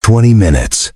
20 minutes.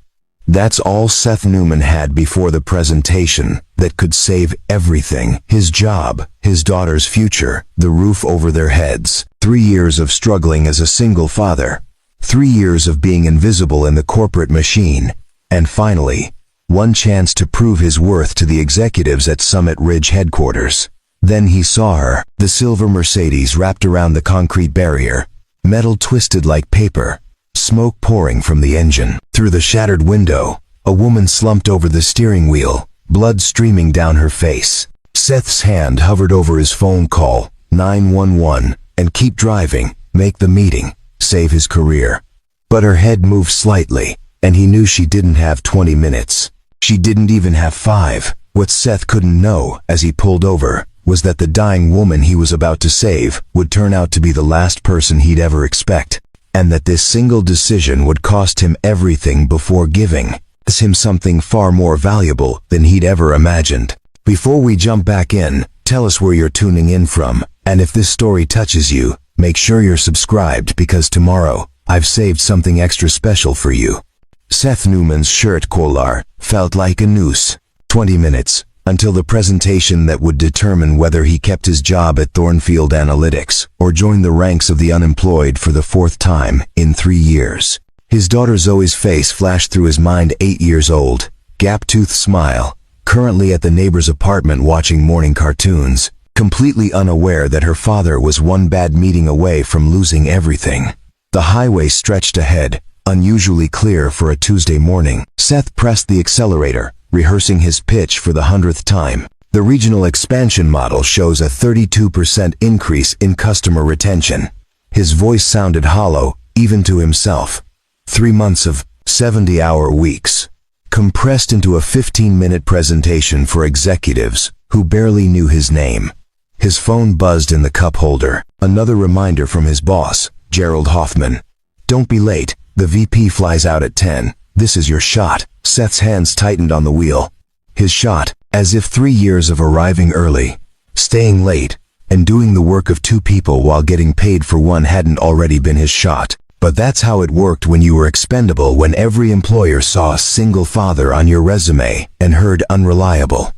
That's all Seth Newman had before the presentation that could save everything: his job, his daughter's future, the roof over their heads. 3 years of struggling as a single father. 3 years of being invisible in the corporate machine. And finally, one chance to prove his worth to the executives at Summit Ridge headquarters. Then he saw her, the silver Mercedes wrapped around the concrete barrier, metal twisted like paper, smoke pouring from the engine. Through the shattered window, a woman slumped over the steering wheel, blood streaming down her face. Seth's hand hovered over his phone call, 911, and keep driving, make the meeting, save his career. But her head moved slightly, and he knew she didn't have 20 minutes. She didn't even have 5. What Seth couldn't know, as he pulled over, was that the dying woman he was about to save would turn out to be the last person he'd ever expect, and that this single decision would cost him everything before giving him something far more valuable than he'd ever imagined. Before we jump back in, tell us where you're tuning in from, and if this story touches you, make sure you're subscribed, because tomorrow, I've saved something extra special for you. Seth Newman's shirt collar felt like a noose. 20 minutes, until the presentation that would determine whether he kept his job at Thornfield Analytics or joined the ranks of the unemployed for the 4th time in 3 years. His daughter Zoe's face flashed through his mind. 8 years old, gap-toothed smile, currently at the neighbor's apartment watching morning cartoons, completely unaware that her father was one bad meeting away from losing everything. The highway stretched ahead, unusually clear for a Tuesday morning. Seth pressed the accelerator, rehearsing his pitch for the 100th time. The regional expansion model shows a 32% increase in customer retention. His voice sounded hollow, even to himself. 3 months of 70-hour weeks, compressed into a 15-minute presentation for executives who barely knew his name. His phone buzzed in the cup holder, another reminder from his boss, Gerald Hoffman. "Don't be late, the VP flies out at 10. This is your shot." Seth's hands tightened on the wheel. His shot, as if 3 years of arriving early, staying late, and doing the work of 2 people while getting paid for one hadn't already been his shot. But that's how it worked when you were expendable, when every employer saw a single father on your resume and heard unreliable.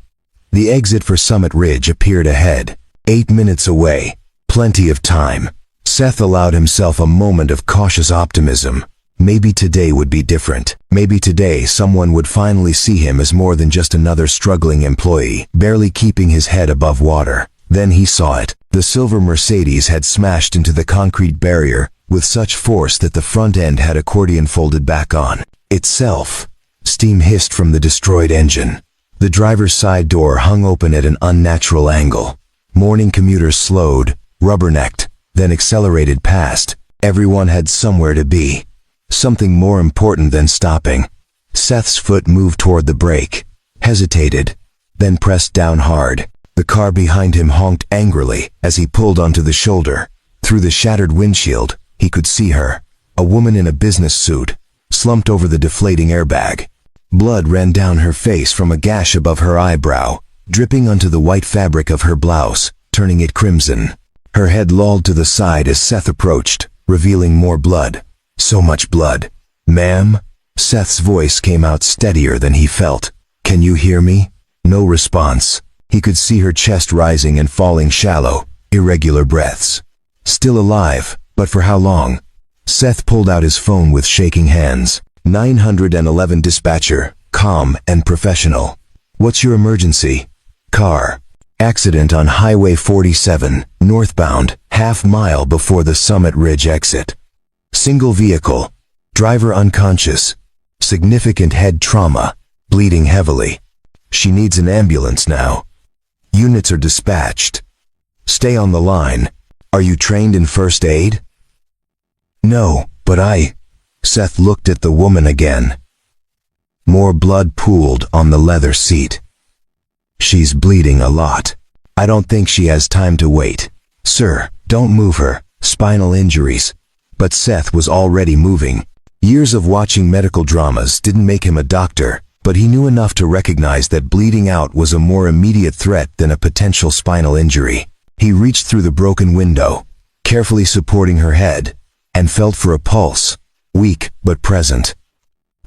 The exit for Summit Ridge appeared ahead, 8 minutes away. Plenty of time. Seth allowed himself a moment of cautious optimism. Maybe today would be different. Maybe today someone would finally see him as more than just another struggling employee, barely keeping his head above water. Then he saw it. The silver Mercedes had smashed into the concrete barrier with such force that the front end had accordion folded back on itself. Steam hissed from the destroyed engine. The driver's side door hung open at an unnatural angle. Morning commuters slowed, rubbernecked, then accelerated past. Everyone had somewhere to be. Something more important than stopping. Seth's foot moved toward the brake, hesitated, then pressed down hard. The car behind him honked angrily as he pulled onto the shoulder. Through the shattered windshield, he could see her, a woman in a business suit, slumped over the deflating airbag. Blood ran down her face from a gash above her eyebrow, dripping onto the white fabric of her blouse, turning it crimson. Her head lolled to the side as Seth approached, revealing more blood. So much blood. "Ma'am?" Seth's voice came out steadier than he felt. "Can you hear me?" No response. He could see her chest rising and falling, shallow, irregular breaths. Still alive, but for how long? Seth pulled out his phone with shaking hands. 911 dispatcher, calm and professional. "What's your emergency?" "Car accident on Highway 47, northbound, half-mile before the Summit Ridge exit. Single vehicle. Driver unconscious. Significant head trauma. Bleeding heavily. She needs an ambulance now. Units are dispatched. Stay on the line. Are you trained in first aid?" "No, but Seth looked at the woman again. More blood pooled on the leather seat. "She's bleeding a lot. I don't think she has time to wait." "Sir, don't move her. Spinal injuries." But Seth was already moving. Years of watching medical dramas didn't make him a doctor, but he knew enough to recognize that bleeding out was a more immediate threat than a potential spinal injury. He reached through the broken window, carefully supporting her head, and felt for a pulse, weak but present.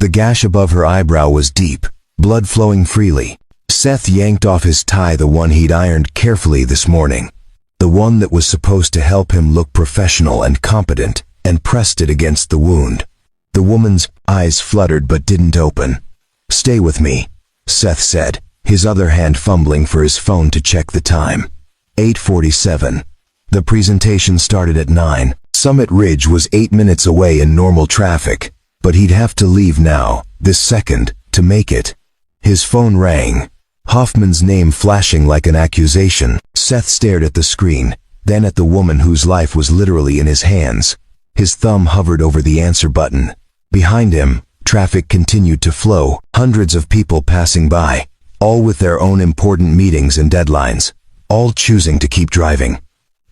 The gash above her eyebrow was deep, blood flowing freely. Seth yanked off his tie, the one he'd ironed carefully this morning, the one that was supposed to help him look professional and competent, and pressed it against the wound. The woman's eyes fluttered but didn't open. "Stay with me," Seth said, his other hand fumbling for his phone to check the time. 8:47. The presentation started at 9. Summit Ridge was 8 minutes away in normal traffic, but he'd have to leave now, this second, to make it. His phone rang. Hoffman's name flashing like an accusation. Seth stared at the screen, then at the woman whose life was literally in his hands. His thumb hovered over the answer button. Behind him, traffic continued to flow, hundreds of people passing by, all with their own important meetings and deadlines, all choosing to keep driving.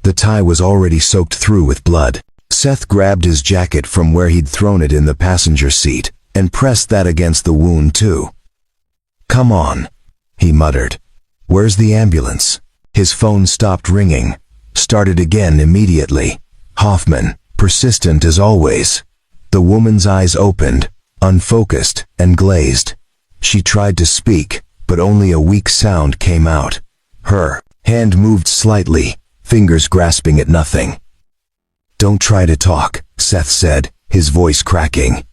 The tie was already soaked through with blood. Seth grabbed his jacket from where he'd thrown it in the passenger seat, and pressed that against the wound too. "Come on," he muttered. "Where's the ambulance?" His phone stopped ringing, started again immediately. Hoffman, persistent as always. The woman's eyes opened, unfocused and glazed. She tried to speak, but only a weak sound came out. Her hand moved slightly, fingers grasping at nothing. "Don't try to talk," Seth said, his voice cracking.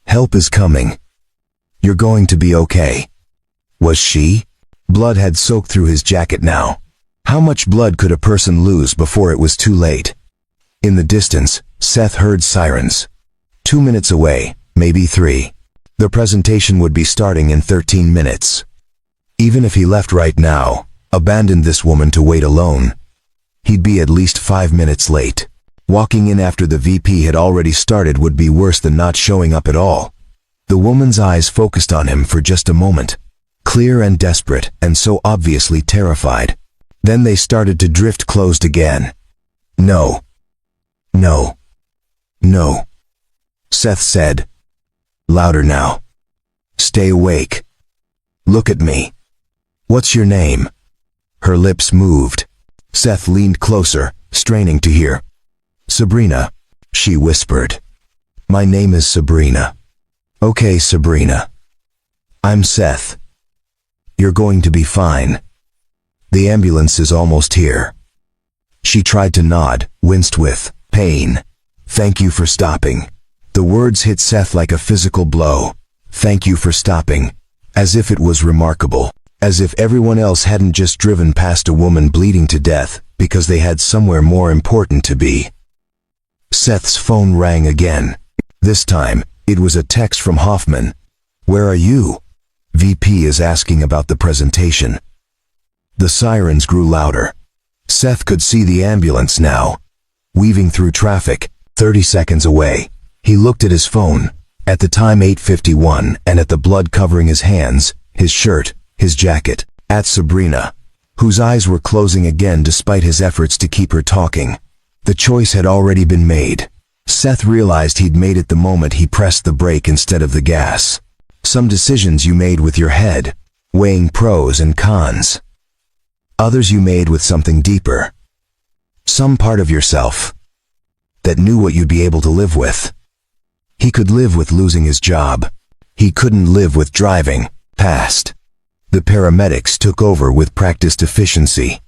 "Help is coming. You're going to be okay." Was she? Blood had soaked through his jacket now. How much blood could a person lose before it was too late? In the distance, Seth heard sirens. 2 minutes away, maybe 3. The presentation would be starting in 13 minutes. Even if he left right now, abandoned this woman to wait alone, he'd be at least 5 minutes late. Walking in after the VP had already started would be worse than not showing up at all. The woman's eyes focused on him for just a moment, clear and desperate, and so obviously terrified. Then they started to drift closed again. "No. No. No," Seth said. Louder now. "Stay awake. Look at me. What's your name?" Her lips moved. Seth leaned closer, straining to hear. "Sabrina," she whispered. "My name is Sabrina." "Okay, Sabrina. I'm Seth. You're going to be fine. The ambulance is almost here." She tried to nod, winced with pain. "Thank you for stopping." The words hit Seth like a physical blow. Thank you for stopping. As if it was remarkable. As if everyone else hadn't just driven past a woman bleeding to death because they had somewhere more important to be. Seth's phone rang again. This time, it was a text from Hoffman. "Where are you? VP is asking about the presentation." The sirens grew louder. Seth could see the ambulance now, weaving through traffic, 30 seconds away. He looked at his phone, at the time 8:51, and at the blood covering his hands, his shirt, his jacket, at Sabrina, whose eyes were closing again despite his efforts to keep her talking. The choice had already been made. Seth realized he'd made it the moment he pressed the brake instead of the gas. Some decisions you made with your head, weighing pros and cons. Others you made with something deeper. Some part of yourself that knew what you'd be able to live with. He could live with losing his job. He couldn't live with driving past. The paramedics took over with practiced efficiency.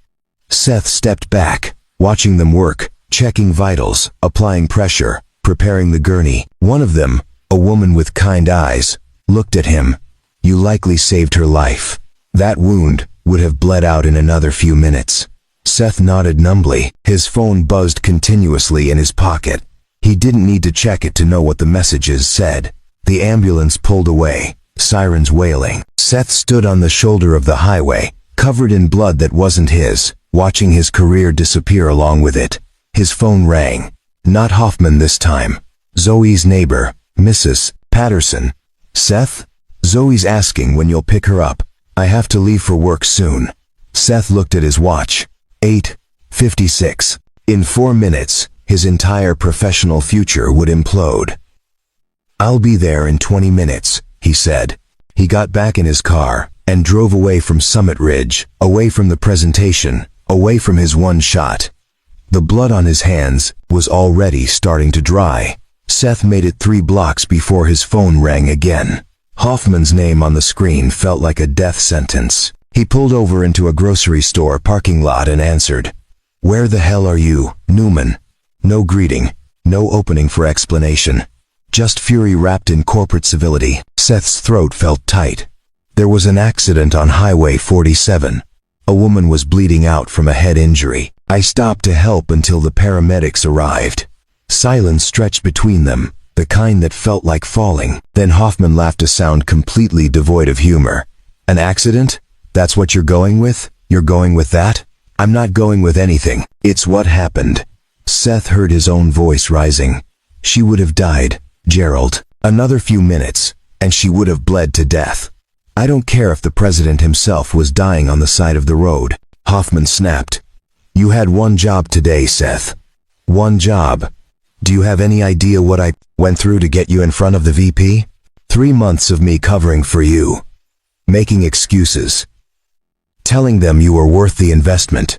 Seth stepped back, watching them work, checking vitals, applying pressure, preparing the gurney. One of them, a woman with kind eyes, looked at him. "You likely saved her life. That wound would have bled out in another few minutes." Seth nodded numbly. His phone buzzed continuously in his pocket. He didn't need to check it to know what the messages said. The ambulance pulled away, sirens wailing. Seth stood on the shoulder of the highway, covered in blood that wasn't his, watching his career disappear along with it. His phone rang. Not Hoffman this time. Zoe's neighbor, Mrs. Patterson. "Seth? Zoe's asking when you'll pick her up. I have to leave for work soon." Seth looked at his watch. 8:56. In 4 minutes, his entire professional future would implode. "I'll be there in 20 minutes, he said. He got back in his car and drove away from Summit Ridge, away from the presentation, away from his one shot. The blood on his hands was already starting to dry. Seth made it 3 blocks before his phone rang again. Hoffman's name on the screen felt like a death sentence. He pulled over into a grocery store parking lot and answered. "Where the hell are you, Newman?" No greeting, no opening for explanation. Just fury wrapped in corporate civility. Seth's throat felt tight. There was an accident on Highway 47. A woman was bleeding out from a head injury. I stopped to help until the paramedics arrived. Silence stretched between them, the kind that felt like falling. Then Hoffman laughed, a sound completely devoid of humor. "An accident? That's what you're going with? You're going with that?" "I'm not going with anything. It's what happened." Seth heard his own voice rising. "She would have died, Gerald. Another few minutes, and she would have bled to death. I don't care if the president himself was dying on the side of the road." Hoffman snapped. "You had one job today, Seth. One job. Do you have any idea what I went through to get you in front of the VP? 3 months of me covering for you. Making excuses. Telling them you were worth the investment.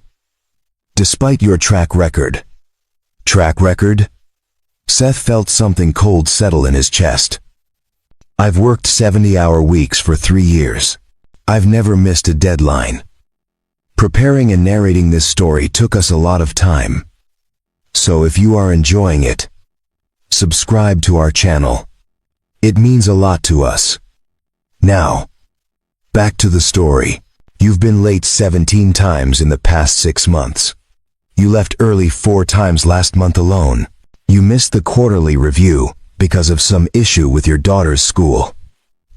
Despite your track record." Track record? Seth felt something cold settle in his chest. "I've worked 70-hour weeks for 3 years. I've never missed a deadline. Preparing and narrating this story took us a lot of time. So if you are enjoying it, subscribe to our channel. It means a lot to us. Now, back to the story. You've been late 17 times in the past 6 months. You left early 4 times last month alone. You missed the quarterly review because of some issue with your daughter's school.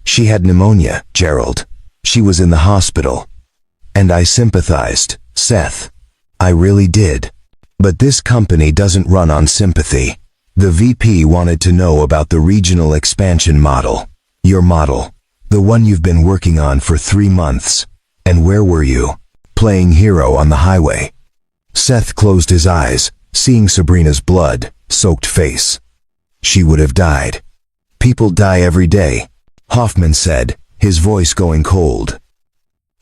She had pneumonia, Gerald. She was in the hospital. And I sympathized, Seth. I really did. But this company doesn't run on sympathy. The VP wanted to know about the regional expansion model. Your model. The one you've been working on for 3 months. And where were you? Playing hero on the highway." Seth closed his eyes, seeing Sabrina's blood-soaked face. "She would have died. People die every day," Hoffman said, his voice going cold.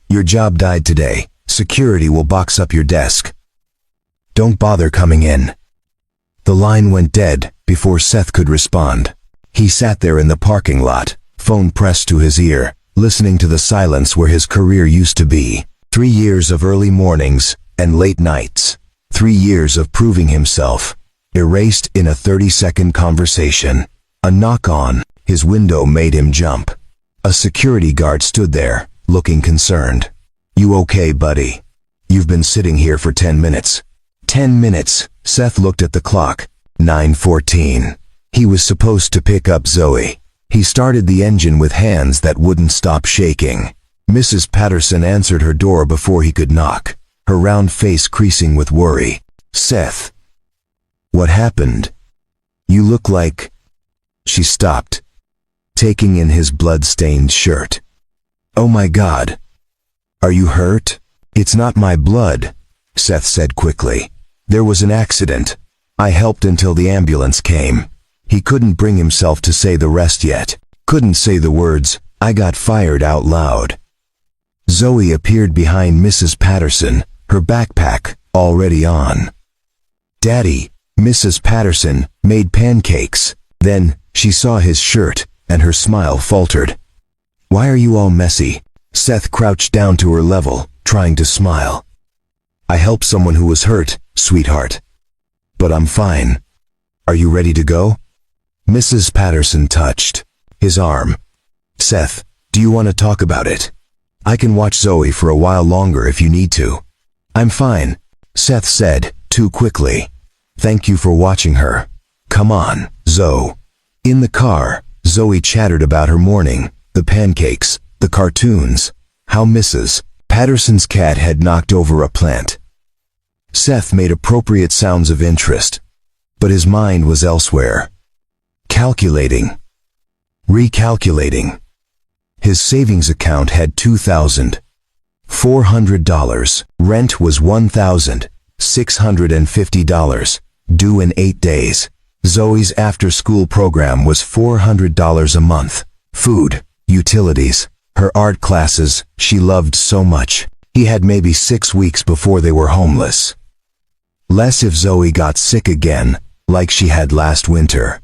"Your job died today. Security will box up your desk. Don't bother coming in." The line went dead before Seth could respond. He sat there in the parking lot, phone pressed to his ear, listening to the silence where his career used to be. 3 years of early mornings and late nights. 3 years of proving himself, erased in a 30-second conversation. A knock on his window made him jump. A security guard stood there, looking concerned. "You okay, buddy? You've been sitting here for 10 minutes. 10 minutes, Seth looked at the clock. 9:14. He was supposed to pick up Zoe. He started the engine with hands that wouldn't stop shaking. Mrs. Patterson answered her door before he could knock, her round face creasing with worry. "Seth. What happened? You look like—" She stopped, taking in his blood-stained shirt. "Oh my God. Are you hurt?" "It's not my blood," Seth said quickly. "There was an accident. I helped until the ambulance came." He couldn't bring himself to say the rest yet. Couldn't say the words, "I got fired," out loud. Zoe appeared behind Mrs. Patterson, her backpack already on. "Daddy," Mrs. Patterson made pancakes. Then she saw his shirt, and her smile faltered. "Why are you all messy?" Seth crouched down to her level, trying to smile. "I helped someone who was hurt, sweetheart. But I'm fine. Are you ready to go?" Mrs. Patterson touched his arm. "Seth, do you want to talk about it? I can watch Zoe for a while longer if you need to." "I'm fine," Seth said, too quickly. "Thank you for watching her. Come on, Zoe." In the car, Zoe chattered about her morning, the pancakes, the cartoons, how Mrs. Patterson's cat had knocked over a plant. Seth made appropriate sounds of interest, but his mind was elsewhere. Calculating. Recalculating. His savings account had $2,400. Rent was $1,650, due in 8 days. Zoe's after-school program was $400 a month. Food, utilities, her art classes she loved so much. He had maybe 6 weeks before they were homeless. Less if Zoe got sick again, like she had last winter.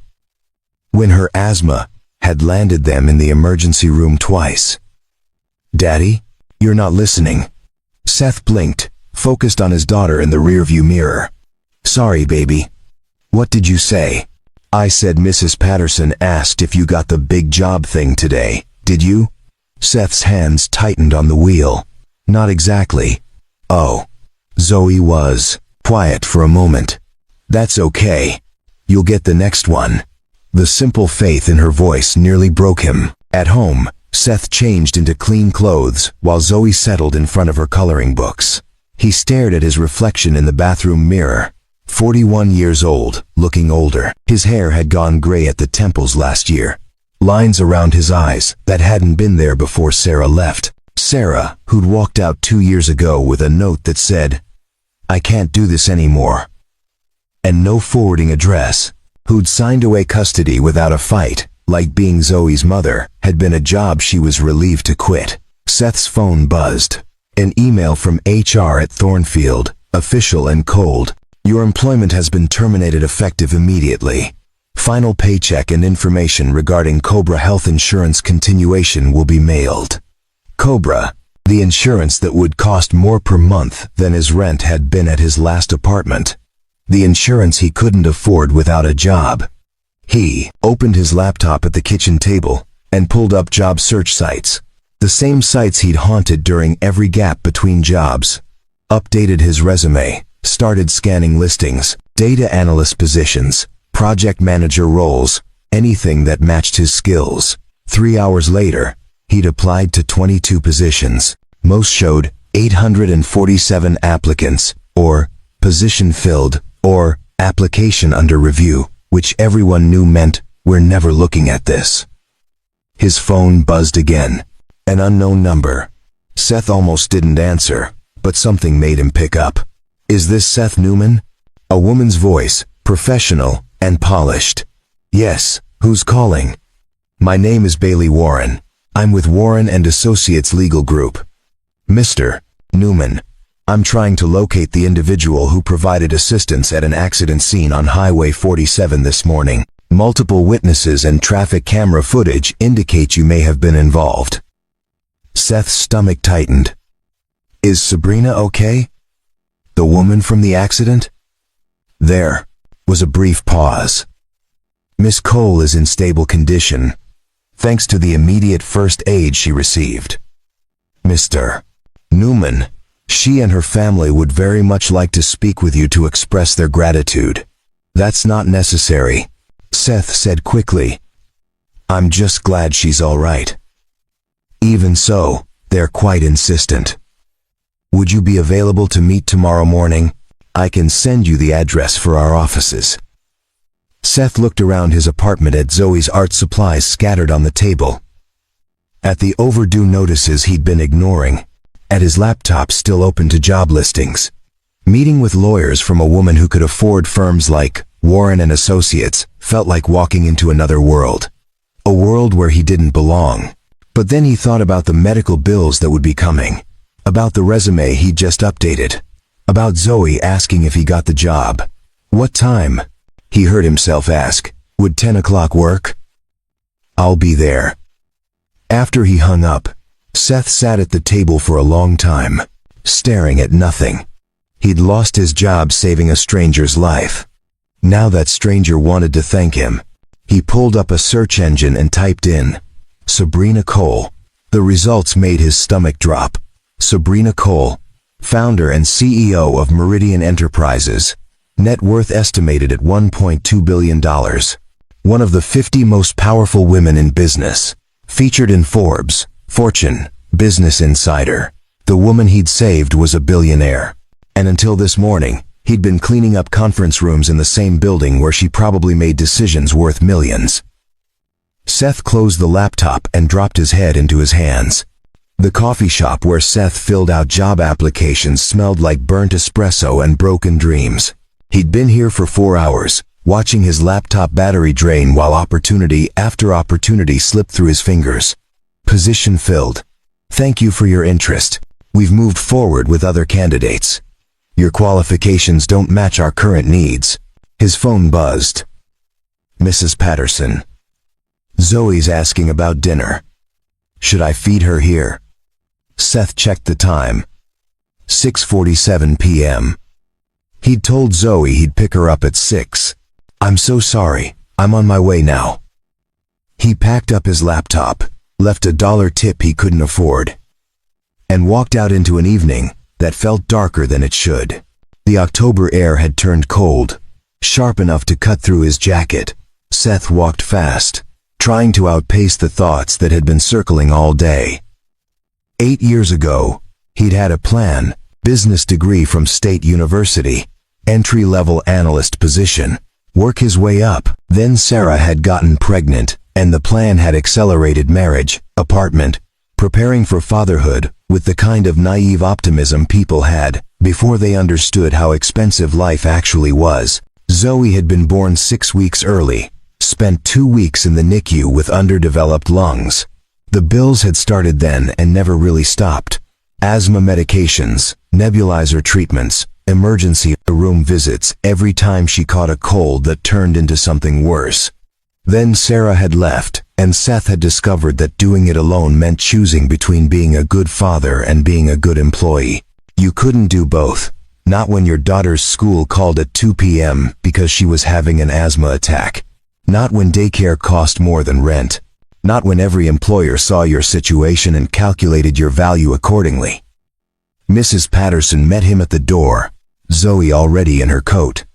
when her asthma had landed them in the emergency room twice. "Daddy, you're not listening." Seth blinked, focused on his daughter in the rearview mirror. "Sorry, baby. What did you say?" "I said Mrs. Patterson asked if you got the big job thing today. Did you?" Seth's hands tightened on the wheel. "Not exactly." "Oh." Zoe was quiet for a moment. "That's okay. You'll get the next one." The simple faith in her voice nearly broke him. At home, Seth changed into clean clothes while Zoe settled in front of her coloring books. He stared at his reflection in the bathroom mirror. 41 years old, looking older. His hair had gone gray at the temples last year. Lines around his eyes that hadn't been there before Sarah left. Sarah, who'd walked out 2 years ago with a note that said, "I can't do this anymore," and no forwarding address. Who'd signed away custody without a fight, like being Zoe's mother, had been a job she was relieved to quit. Seth's phone buzzed. An email from HR at Thornfield, official and cold. "Your employment has been terminated effective immediately. Final paycheck and information regarding Cobra Health Insurance continuation will be mailed." Cobra, the insurance that would cost more per month than his rent had been at his last apartment. The insurance he couldn't afford without a job. He opened his laptop at the kitchen table and pulled up job search sites. The same sites he'd haunted during every gap between jobs. Updated his resume, started scanning listings, data analyst positions, project manager roles, anything that matched his skills. 3 hours later, he'd applied to 22 positions. Most showed 847 applicants, or position filled, or application under review, which everyone knew meant we're never looking at this. His phone buzzed again. An unknown number. Seth almost didn't answer, but something made him pick up. "Is this Seth Newman?" A woman's voice, professional and polished. "Yes, who's calling?" "My name is Bailey Warren. I'm with Warren and Associates Legal Group." "Mr. Newman, I'm trying to locate the individual who provided assistance at an accident scene on Highway 47 this morning. Multiple witnesses and traffic camera footage indicate you may have been involved." Seth's stomach tightened. "Is Sabrina okay? The woman from the accident?" There was a brief pause. "Miss Cole is in stable condition, thanks to the immediate first aid she received. Mr. Newman, she and her family would very much like to speak with you to express their gratitude." "That's not necessary," Seth said quickly. "I'm just glad she's all right." "Even so, they're quite insistent. Would you be available to meet tomorrow morning? I can send you the address for our offices." Seth looked around his apartment at Zoe's art supplies scattered on the table, at the overdue notices he'd been ignoring, at his laptop still open to job listings. Meeting with lawyers from a woman who could afford firms like Warren and Associates felt like walking into another world. A world where he didn't belong. But then he thought about the medical bills that would be coming, about the resume he'd just updated, about Zoe asking if he got the job. "What time?" he heard himself ask. "Would 10 o'clock work?" "I'll be there." After he hung up, Seth sat at the table for a long time, staring at nothing. He'd lost his job saving a stranger's life. Now that stranger wanted to thank him. He pulled up a search engine and typed in Sabrina Cole. The results made his stomach drop. Sabrina Cole, founder and CEO of Meridian Enterprises, net worth estimated at $1.2 billion. One of the 50 most powerful women in business. Featured in Forbes, Fortune, Business Insider. The woman he'd saved was a billionaire. And until this morning, he'd been cleaning up conference rooms in the same building where she probably made decisions worth millions. Seth closed the laptop and dropped his head into his hands. The coffee shop where Seth filled out job applications smelled like burnt espresso and broken dreams. He'd been here for 4 hours, watching his laptop battery drain while opportunity after opportunity slipped through his fingers. Position filled. Thank you for your interest. We've moved forward with other candidates. Your qualifications don't match our current needs. His phone buzzed. Mrs. Patterson. Zoe's asking about dinner. Should I feed her here? Seth checked the time. 6:47 p.m. He'd told Zoe he'd pick her up at 6. I'm so sorry, I'm on my way now. He packed up his laptop, left a $1 tip he couldn't afford, and walked out into an evening that felt darker than it should. The October air had turned cold, sharp enough to cut through his jacket. Seth walked fast, trying to outpace the thoughts that had been circling all day. 8 years ago, he'd had a plan, business degree from State University, entry-level analyst position, work his way up. Then Sarah had gotten pregnant, and the plan had accelerated marriage, apartment, preparing for fatherhood with the kind of naive optimism people had before they understood how expensive life actually was. Zoe had been born 6 weeks early, spent 2 weeks in the NICU with underdeveloped lungs. The bills had started then and never really stopped. Asthma medications, nebulizer treatments, emergency room visits every time she caught a cold that turned into something worse. Then Sarah had left, and Seth had discovered that doing it alone meant choosing between being a good father and being a good employee. You couldn't do both, not when your daughter's school called at 2 p.m. because she was having an asthma attack. Not when daycare cost more than rent. Not when every employer saw your situation and calculated your value accordingly. Mrs. Patterson met him at the door, Zoe already in her coat.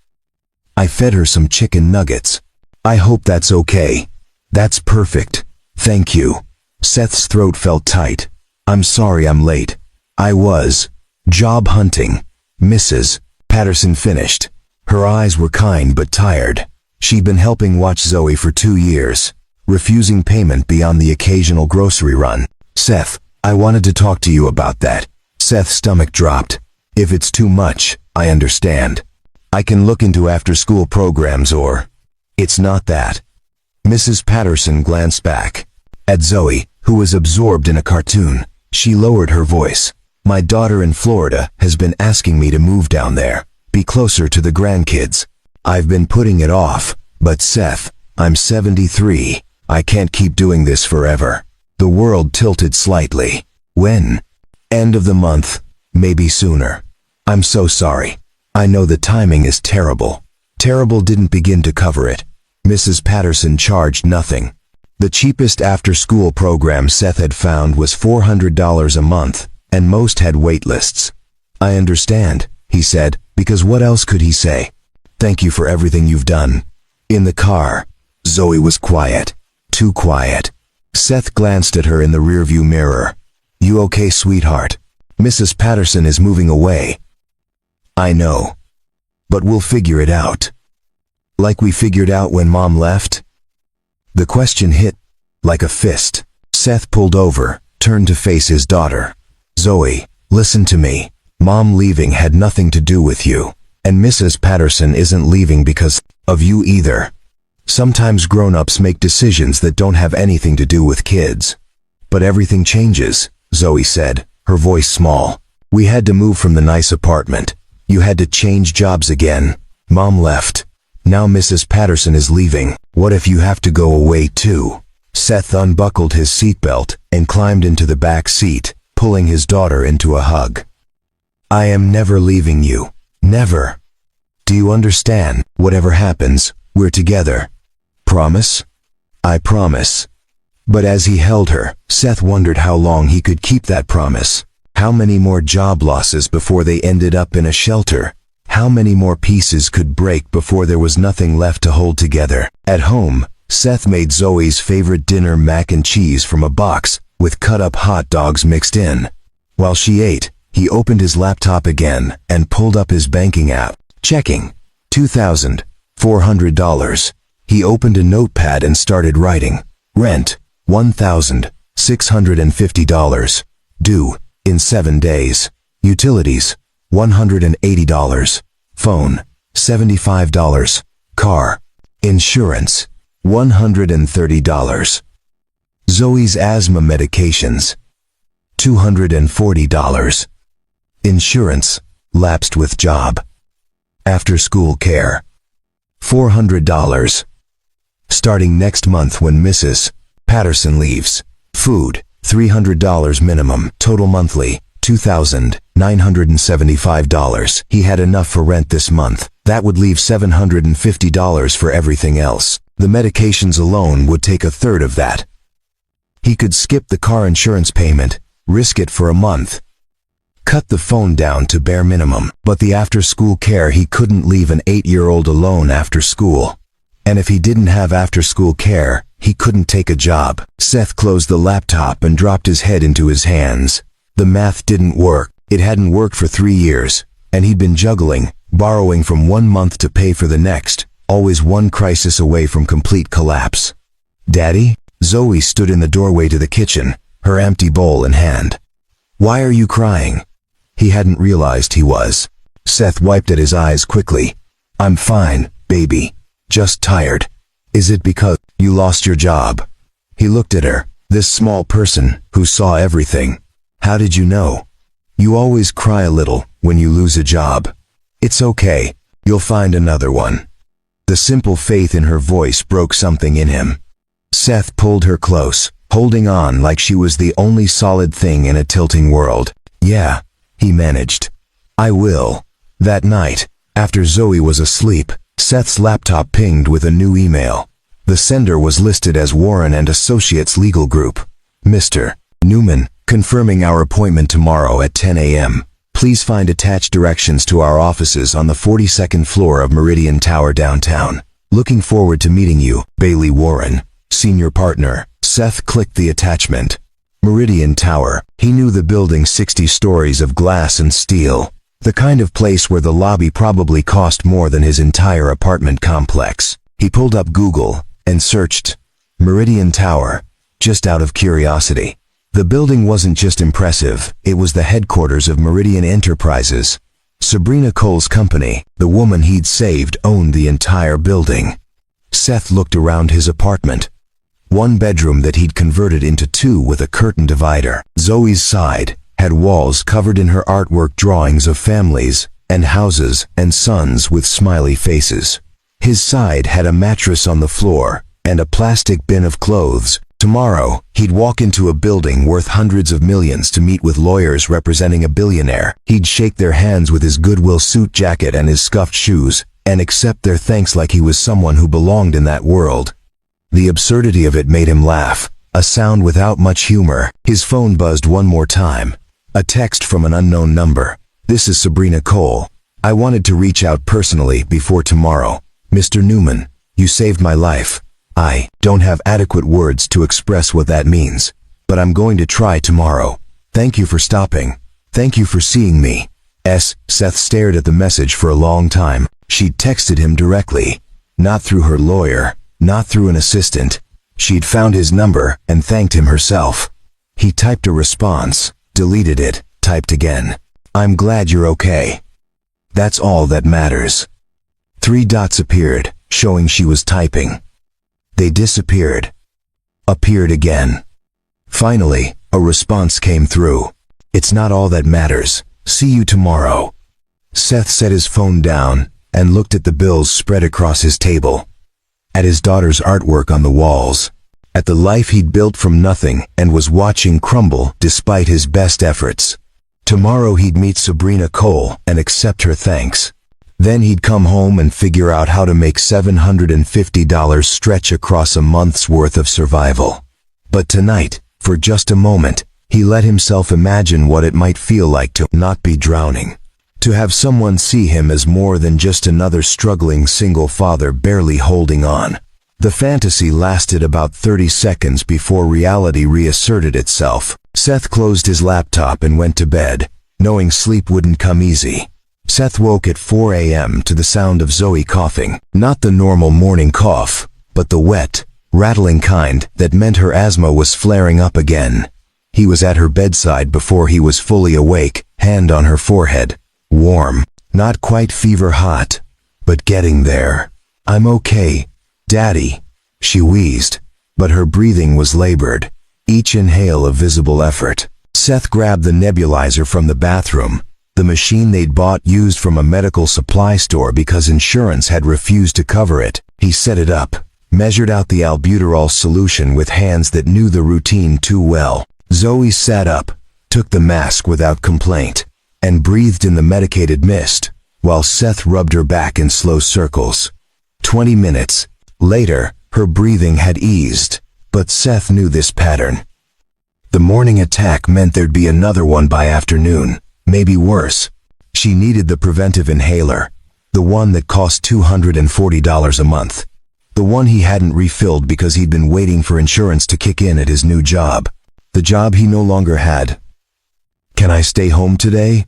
I fed her some chicken nuggets. I hope that's okay. That's perfect. Thank you. Seth's throat felt tight. I'm sorry I'm late. I was job hunting. Mrs. Patterson finished. Her eyes were kind but tired. She'd been helping watch Zoe for 2 years, refusing payment beyond the occasional grocery run. Seth, I wanted to talk to you about that. Seth's stomach dropped. If it's too much, I understand. I can look into after-school programs or... It's not that. Mrs. Patterson glanced back at Zoe, who was absorbed in a cartoon. She lowered her voice. My daughter in Florida has been asking me to move down there, be closer to the grandkids. I've been putting it off, but Seth, I'm 73. I can't keep doing this forever. The world tilted slightly. When? End of the month, maybe sooner. I'm so sorry. I know the timing is terrible. Terrible didn't begin to cover it. Mrs. Patterson charged nothing. The cheapest after-school program Seth had found was $400 a month, and most had wait lists. I understand, he said, because what else could he say? Thank you for everything you've done. In the car, Zoe was quiet. Too quiet. Seth glanced at her in the rearview mirror. You okay, sweetheart? Mrs. Patterson is moving away. I know. But we'll figure it out. Like we figured out when Mom left? The question hit like a fist. Seth pulled over, turned to face his daughter. Zoe, listen to me. Mom leaving had nothing to do with you. And Mrs. Patterson isn't leaving because of you either. Sometimes grown-ups make decisions that don't have anything to do with kids. But everything changes, Zoe said, her voice small. We had to move from the nice apartment. You had to change jobs again. Mom left. Now Mrs. Patterson is leaving. What if you have to go away too? Seth unbuckled his seatbelt and climbed into the back seat, pulling his daughter into a hug. I am never leaving you. Never. Do you understand? Whatever happens, we're together. Promise? I promise. But as he held her, Seth wondered how long he could keep that promise. How many more job losses before they ended up in a shelter? How many more pieces could break before there was nothing left to hold together? At home, Seth made Zoe's favorite dinner mac and cheese from a box, with cut-up hot dogs mixed in. While she ate, he opened his laptop again and pulled up his banking app. Checking. $2,400. He opened a notepad and started writing. Rent. $1,650. Due. In 7 days. Utilities. $180. Phone. $75. Car. Insurance. $130. Zoe's asthma medications. $240. Insurance. Lapsed with job. After school care. $400. Starting next month when Mrs. Patterson leaves. Food, $300 minimum. Total monthly, $2,975. He had enough for rent this month. That would leave $750 for everything else. The medications alone would take a third of that. He could skip the car insurance payment, risk it for a month, cut the phone down to bare minimum. But the after-school care, he couldn't leave an 8-year-old alone after school. And if he didn't have after-school care, he couldn't take a job. Seth closed the laptop and dropped his head into his hands. The math didn't work. It hadn't worked for 3 years, and he'd been juggling, borrowing from one month to pay for the next, always one crisis away from complete collapse. "Daddy?" Zoe stood in the doorway to the kitchen, her empty bowl in hand. "Why are you crying?" He hadn't realized he was. Seth wiped at his eyes quickly. "I'm fine, baby. Just tired." "Is it because you lost your job?" He looked at her, this small person who saw everything. "How did you know?" "You always cry a little when you lose a job." "It's okay. You'll find another one." The simple faith in her voice broke something in him. Seth pulled her close, holding on like she was the only solid thing in a tilting world. "Yeah," he managed. "I will." That night, after Zoe was asleep, Seth's laptop pinged with a new email. The sender was listed as Warren and Associates Legal Group. "Mr. Newman, confirming our appointment tomorrow at 10 a.m. Please find attached directions to our offices on the 42nd floor of Meridian Tower downtown. Looking forward to meeting you, Bailey Warren, senior partner." Seth clicked the attachment. Meridian Tower. He knew the building, 60 stories of glass and steel. The kind of place where the lobby probably cost more than his entire apartment complex. He pulled up Google and searched Meridian Tower, just out of curiosity. The building wasn't just impressive, it was the headquarters of Meridian Enterprises. Sabrina Cole's company, the woman he'd saved, owned the entire building. Seth looked around his apartment. One bedroom that he'd converted into two with a curtain divider. Zoe's side had walls covered in her artwork drawings of families and houses and sons with smiley faces. His side had a mattress on the floor and a plastic bin of clothes. Tomorrow, he'd walk into a building worth hundreds of millions to meet with lawyers representing a billionaire. He'd shake their hands with his Goodwill suit jacket and his scuffed shoes, and accept their thanks like he was someone who belonged in that world. The absurdity of it made him laugh, a sound without much humor. His phone buzzed one more time. A text from an unknown number. "This is Sabrina Cole. I wanted to reach out personally before tomorrow. Mr. Newman, you saved my life. I don't have adequate words to express what that means, but I'm going to try tomorrow. Thank you for stopping. Thank you for seeing me." Seth stared at the message for a long time. She'd texted him directly, not through her lawyer, not through an assistant. She'd found his number and thanked him herself. He typed a response, deleted it, typed again. "I'm glad you're okay. That's all that matters." 3 dots appeared, showing she was typing. They disappeared. Appeared again. Finally, a response came through. "It's not all that matters. See you tomorrow." Seth set his phone down and looked at the bills spread across his table. At his daughter's artwork on the walls. At the life he'd built from nothing and was watching crumble despite his best efforts. Tomorrow he'd meet Sabrina Cole and accept her thanks. Then he'd come home and figure out how to make $750 stretch across a month's worth of survival. But tonight, for just a moment, he let himself imagine what it might feel like to not be drowning. To have someone see him as more than just another struggling single father barely holding on. The fantasy lasted about 30 seconds before reality reasserted itself. Seth closed his laptop and went to bed, knowing sleep wouldn't come easy. Seth woke at 4 a.m. to the sound of Zoe coughing. Not the normal morning cough, but the wet, rattling kind that meant her asthma was flaring up again. He was at her bedside before he was fully awake, hand on her forehead. Warm, not quite fever hot, but getting there. "I'm okay, Daddy," she wheezed, but her breathing was labored, each inhale a visible effort. Seth grabbed the nebulizer from the bathroom, the machine they'd bought used from a medical supply store because insurance had refused to cover it. He set it up, measured out the albuterol solution with hands that knew the routine too well. Zoe sat up, took the mask without complaint, and breathed in the medicated mist, while Seth rubbed her back in slow circles. 20 minutes later, her breathing had eased, but Seth knew this pattern. The morning attack meant there'd be another one by afternoon, maybe worse. She needed the preventive inhaler, the one that cost $240 a month. The one he hadn't refilled because he'd been waiting for insurance to kick in at his new job. The job he no longer had. "Can I stay home today?"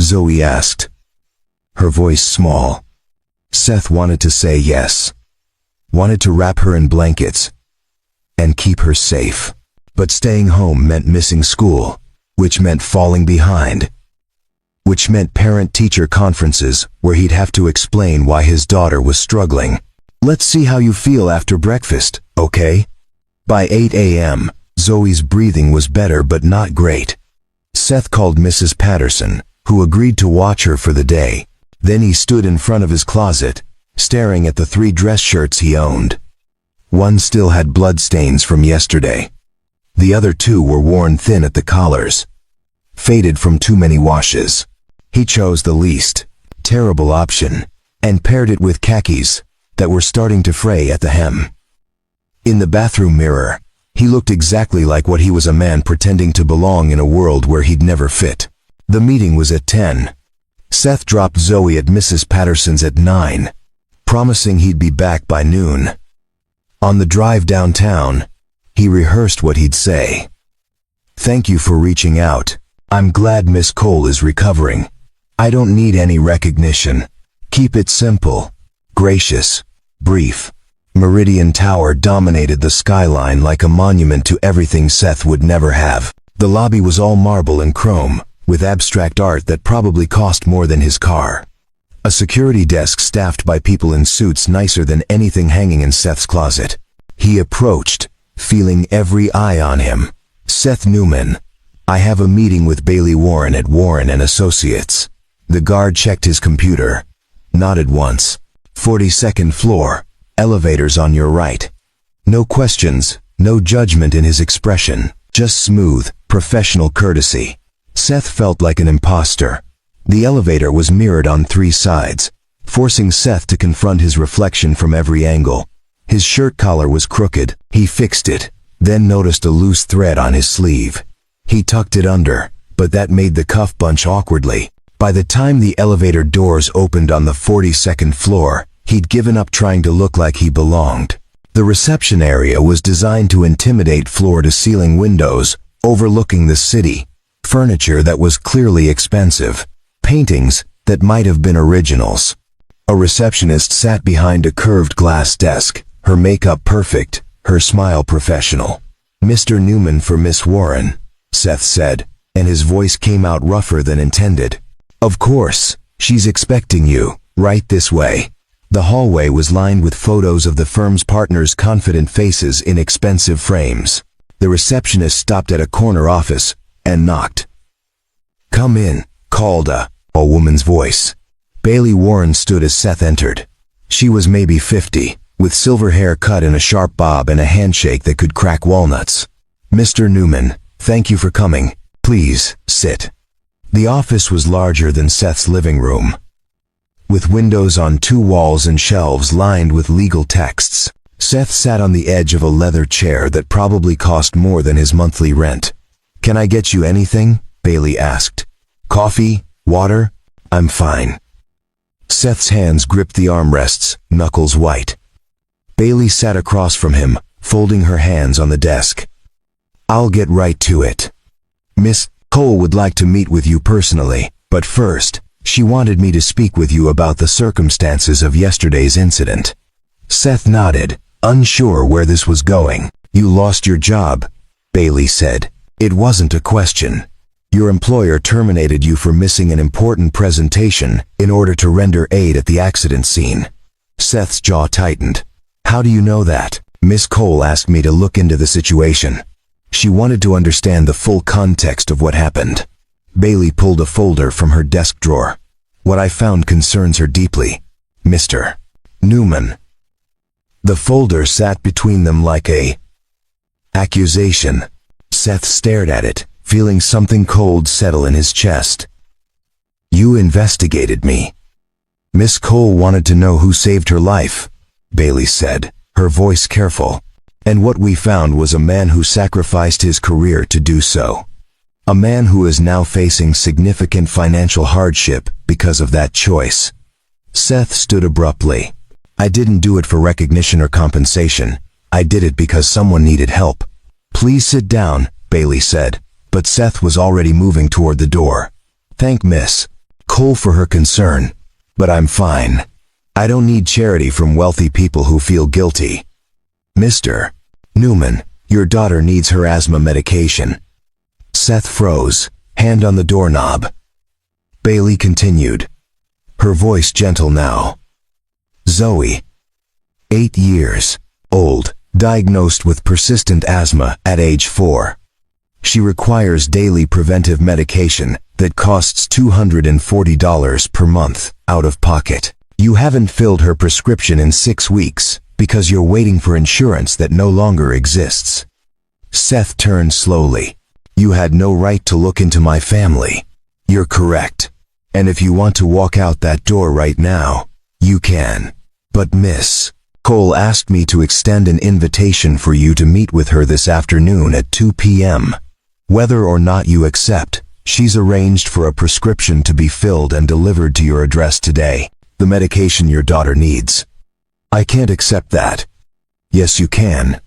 Zoe asked, her voice small. Seth wanted to say yes. Wanted to wrap her in blankets and keep her safe. But staying home meant missing school, which meant falling behind, which meant parent-teacher conferences where he'd have to explain why his daughter was struggling. "Let's see how you feel after breakfast, okay?" By 8 a.m., Zoe's breathing was better but not great. Seth called Mrs. Patterson, who agreed to watch her for the day. Then he stood in front of his closet, staring at the 3 dress shirts he owned. One still had blood stains from yesterday. The other 2 were worn thin at the collars, faded from too many washes. He chose the least terrible option and paired it with khakis that were starting to fray at the hem. In the bathroom mirror, he looked exactly like what he was, a man pretending to belong in a world where he'd never fit. The meeting was at 10. Seth dropped Zoe at Mrs. Patterson's at 9, promising he'd be back by noon. On the drive downtown, he rehearsed what he'd say. "Thank you for reaching out. I'm glad Miss Cole is recovering. I don't need any recognition. Keep it simple, gracious, brief." Meridian Tower dominated the skyline like a monument to everything Seth would never have. The lobby was all marble and chrome, with abstract art that probably cost more than his car. A security desk staffed by people in suits nicer than anything hanging in Seth's closet. He approached, feeling every eye on him. "Seth Newman, I have a meeting with Bailey Warren at Warren and Associates." The guard checked his computer, nodded once. 42nd floor, elevators on your right. No questions, no judgment in his expression, just smooth, professional courtesy. Seth felt like an imposter. The elevator was mirrored on 3 sides, forcing Seth to confront his reflection from every angle. His shirt collar was crooked. He fixed it, then noticed a loose thread on his sleeve. He tucked it under, but that made the cuff bunch awkwardly. By the time the elevator doors opened on the 42nd floor, he'd given up trying to look like he belonged. The reception area was designed to intimidate floor-to-ceiling windows, overlooking the city. Furniture that was clearly expensive. Paintings that might have been originals. A receptionist sat behind a curved glass desk, her makeup perfect, her smile professional. "Mr. Newman for Miss Warren," Seth said, and his voice came out rougher than intended. "Of course, she's expecting you, right this way." The hallway was lined with photos of the firm's partners' confident faces in expensive frames. The receptionist stopped at a corner office and knocked. "Come in," called a woman's voice. Bailey Warren stood as Seth entered. She was maybe 50, with silver hair cut in a sharp bob and a handshake that could crack walnuts. "Mr. Newman, thank you for coming. Please, sit." The office was larger than Seth's living room, with windows on 2 walls and shelves lined with legal texts. Seth sat on the edge of a leather chair that probably cost more than his monthly rent. "Can I get you anything?" Bailey asked. "Coffee? Water? I'm fine." Seth's hands gripped the armrests, knuckles white. Bailey sat across from him, folding her hands on the desk. "I'll get right to it. Miss Cole would like to meet with you personally, but first, she wanted me to speak with you about the circumstances of yesterday's incident." Seth nodded, unsure where this was going. "You lost your job," Bailey said. "It wasn't a question. Your employer terminated you for missing an important presentation in order to render aid at the accident scene." Seth's jaw tightened. "How do you know that?" "Miss Cole asked me to look into the situation. She wanted to understand the full context of what happened." Bailey pulled a folder from her desk drawer. "What I found concerns her deeply, Mr. Newman." The folder sat between them like a accusation. Seth stared at it, feeling something cold settle in his chest. You investigated me. Miss Cole wanted to know who saved her life, Bailey said, her voice careful. And what we found was a man who sacrificed his career to do so. A man who is now facing significant financial hardship because of that choice. Seth stood abruptly. I didn't do it for recognition or compensation. I did it because someone needed help. Please sit down, Bailey said, but Seth was already moving toward the door. Thank Miss Cole for her concern, but I'm fine. I don't need charity from wealthy people who feel guilty. Mr. Newman, your daughter needs her asthma medication. Seth froze, hand on the doorknob. Bailey continued, her voice gentle now. Zoe, 8 years old, diagnosed with persistent asthma at age 4. She requires daily preventive medication that costs $240 per month out of pocket. You haven't filled her prescription in 6 weeks because you're waiting for insurance that no longer exists. Seth turned slowly. You had no right to look into my family. You're correct. And if you want to walk out that door right now, you can. But Miss Cole asked me to extend an invitation for you to meet with her this afternoon at 2 p.m. Whether or not you accept, she's arranged for a prescription to be filled and delivered to your address today. The medication your daughter needs. I can't accept that. Yes, you can,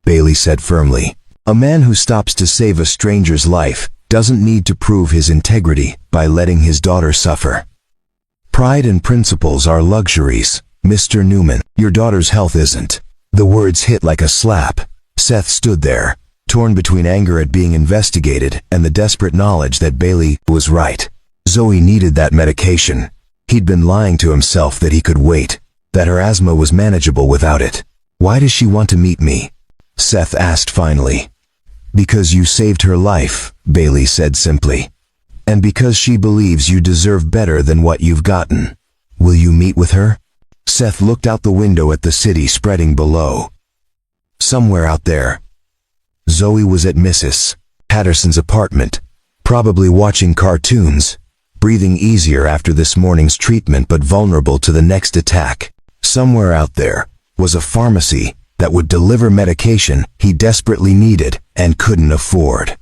Bailey said firmly. A man who stops to save a stranger's life doesn't need to prove his integrity by letting his daughter suffer. Pride and principles are luxuries, Mr. Newman. Your daughter's health isn't. The words hit like a slap. Seth stood there, torn between anger at being investigated and the desperate knowledge that Bailey was right. Zoe needed that medication. He'd been lying to himself that he could wait, that her asthma was manageable without it. Why does she want to meet me? Seth asked finally. Because you saved her life, Bailey said simply. And because she believes you deserve better than what you've gotten. Will you meet with her? Seth looked out the window at the city spreading below. Somewhere out there. Zoe was at Mrs. Patterson's apartment, probably watching cartoons, breathing easier after this morning's treatment but vulnerable to the next attack. Somewhere out there was a pharmacy that would deliver medication he desperately needed and couldn't afford.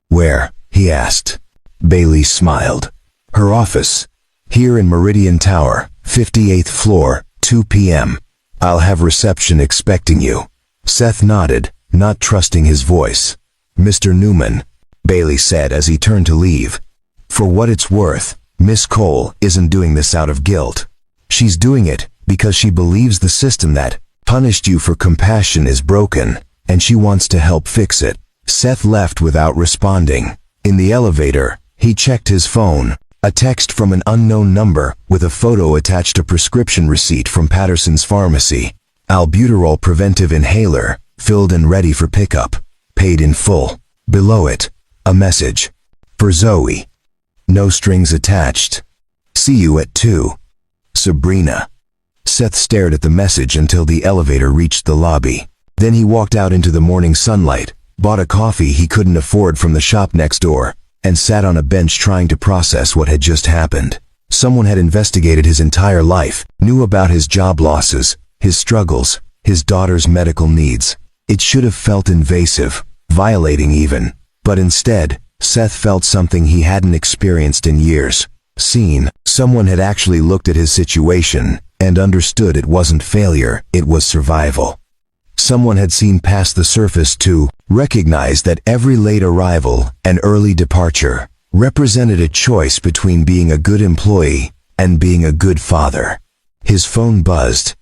Where? He asked. Bailey smiled. Her office. Here in Meridian Tower, 58th floor, 2 p.m. I'll have reception expecting you. Seth nodded, not trusting his voice. Mr. Newman, Bailey said as he turned to leave. For what it's worth, Miss Cole isn't doing this out of guilt. She's doing it because she believes the system that punished you for compassion is broken, and she wants to help fix it. Seth left without responding. In the elevator, he checked his phone. A text from an unknown number with a photo attached a prescription receipt from Patterson's pharmacy. Albuterol preventive inhaler, filled and ready for pickup. Paid in full. Below it, a message. For Zoe. No strings attached. See you at 2. Sabrina. Seth stared at the message until the elevator reached the lobby. Then he walked out into the morning sunlight, bought a coffee he couldn't afford from the shop next door, and sat on a bench trying to process what had just happened. Someone had investigated his entire life, knew about his job losses, his struggles, his daughter's medical needs. It should have felt invasive, violating even, but instead, Seth felt something he hadn't experienced in years. Someone had actually looked at his situation and understood it wasn't failure, it was survival. Someone had seen past the surface to recognize that every late arrival and early departure represented a choice between being a good employee and being a good father. His phone buzzed.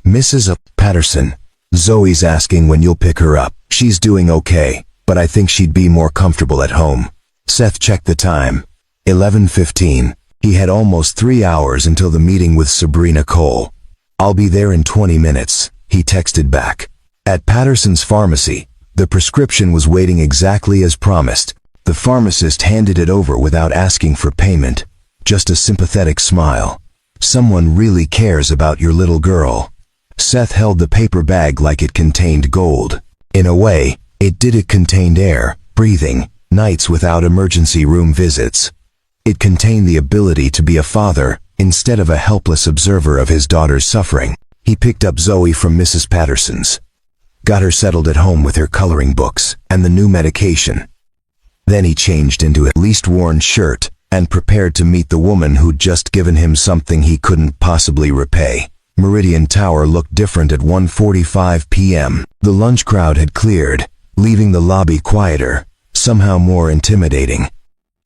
Mrs. Patterson, Zoe's asking when you'll pick her up. She's doing okay, but I think she'd be more comfortable at home. Seth checked the time. 11:15. He had almost 3 hours until the meeting with Sabrina Cole. I'll be there in 20 minutes, he texted back. At Patterson's pharmacy, the prescription was waiting exactly as promised. The pharmacist handed it over without asking for payment, just a sympathetic smile. Someone really cares about your little girl. Seth held the paper bag like it contained gold. In a way, it did. It contained air, breathing, nights without emergency room visits. It contained the ability to be a father, instead of a helpless observer of his daughter's suffering. He picked up Zoe from Mrs. Patterson's, got her settled at home with her coloring books and the new medication. Then he changed into a least-worn shirt and prepared to meet the woman who'd just given him something he couldn't possibly repay. Meridian Tower looked different at 1:45 p.m. The lunch crowd had cleared, leaving the lobby quieter, somehow more intimidating.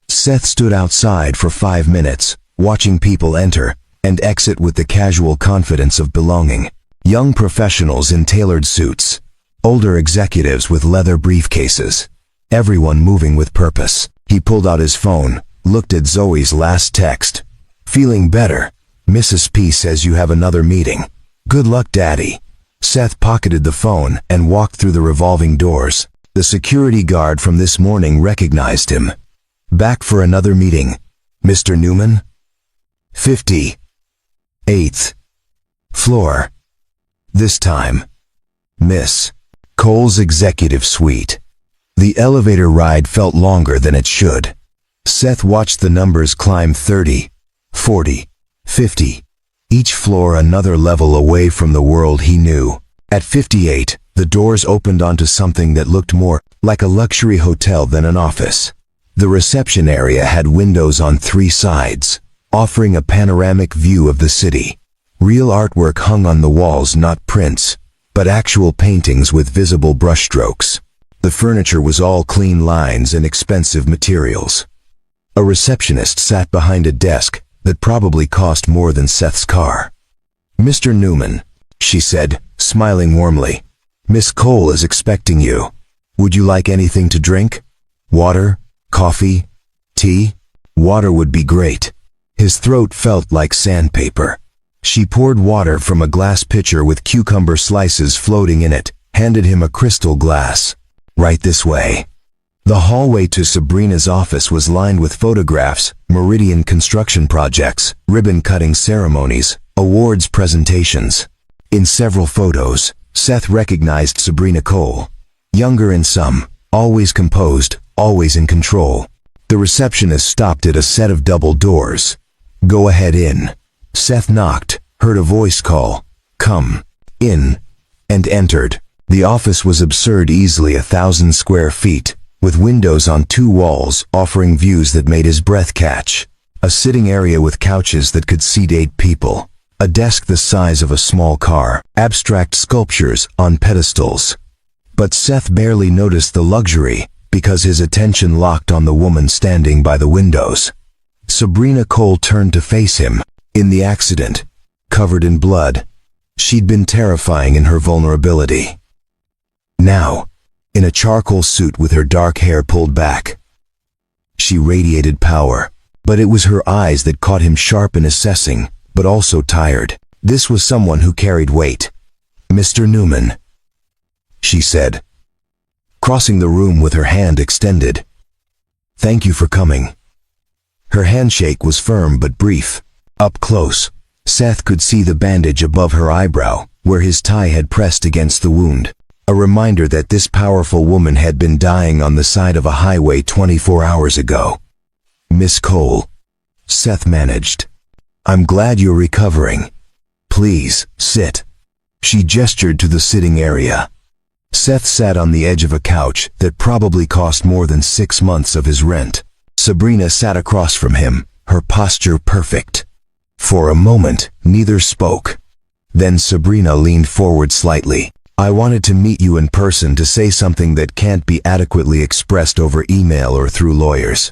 Seth stood outside for 5 minutes, watching people enter and exit with the casual confidence of belonging. Young professionals in tailored suits, older executives with leather briefcases, everyone moving with purpose. He pulled out his phone, looked at Zoe's last text. "Feeling better? Mrs. P says you have another meeting. Good luck, Daddy." Seth pocketed the phone and walked through the revolving doors. The security guard from this morning recognized him. "Back for another meeting, Mr. Newman?" 58th floor. This time, Miss Cole's executive suite. The elevator ride felt longer than it should. Seth watched the numbers climb: 30, 40, 50. Each floor another level away from the world he knew. At 58, the doors opened onto something that looked more like a luxury hotel than an office. The reception area had windows on 3 sides, offering a panoramic view of the city. Real artwork hung on the walls, not prints, but actual paintings with visible brushstrokes. The furniture was all clean lines and expensive materials. A receptionist sat behind a desk that probably cost more than Seth's car. "Mr. Newman," she said, smiling warmly. "Miss Cole is expecting you. Would you like anything to drink? Water? Coffee? Tea?" Water would be great. His throat felt like sandpaper. She poured water from a glass pitcher with cucumber slices floating in it, handed him a crystal glass. "Right this way." The hallway to Sabrina's office was lined with photographs, Meridian construction projects, ribbon-cutting ceremonies, awards presentations. In several photos, Seth recognized Sabrina Cole. Younger in some, always composed, always in control. The receptionist stopped at a set of double doors. "Go ahead in." Seth knocked, heard a voice call, "Come in," and entered. The office was absurd, easily 1,000 square feet, with windows on 2 walls offering views that made his breath catch. A sitting area with couches that could seat 8 people. A desk the size of a small car. Abstract sculptures on pedestals. But Seth barely noticed the luxury, because his attention locked on the woman standing by the windows. Sabrina Cole turned to face him. In the accident, covered in blood, she'd been terrifying in her vulnerability. Now, in a charcoal suit with her dark hair pulled back, she radiated power, but it was her eyes that caught him, sharp and assessing, but also tired. This was someone who carried weight. "Mr. Newman," she said, crossing the room with her hand extended. "Thank you for coming." Her handshake was firm but brief. Up close, Seth could see the bandage above her eyebrow, where his tie had pressed against the wound. A reminder that this powerful woman had been dying on the side of a highway 24 hours ago. "Miss Cole," Seth managed. "I'm glad you're recovering. Please, sit." She gestured to the sitting area. Seth sat on the edge of a couch that probably cost more than 6 months of his rent. Sabrina sat across from him, her posture perfect. For a moment, neither spoke. Then Sabrina leaned forward slightly. "I wanted to meet you in person to say something that can't be adequately expressed over email or through lawyers.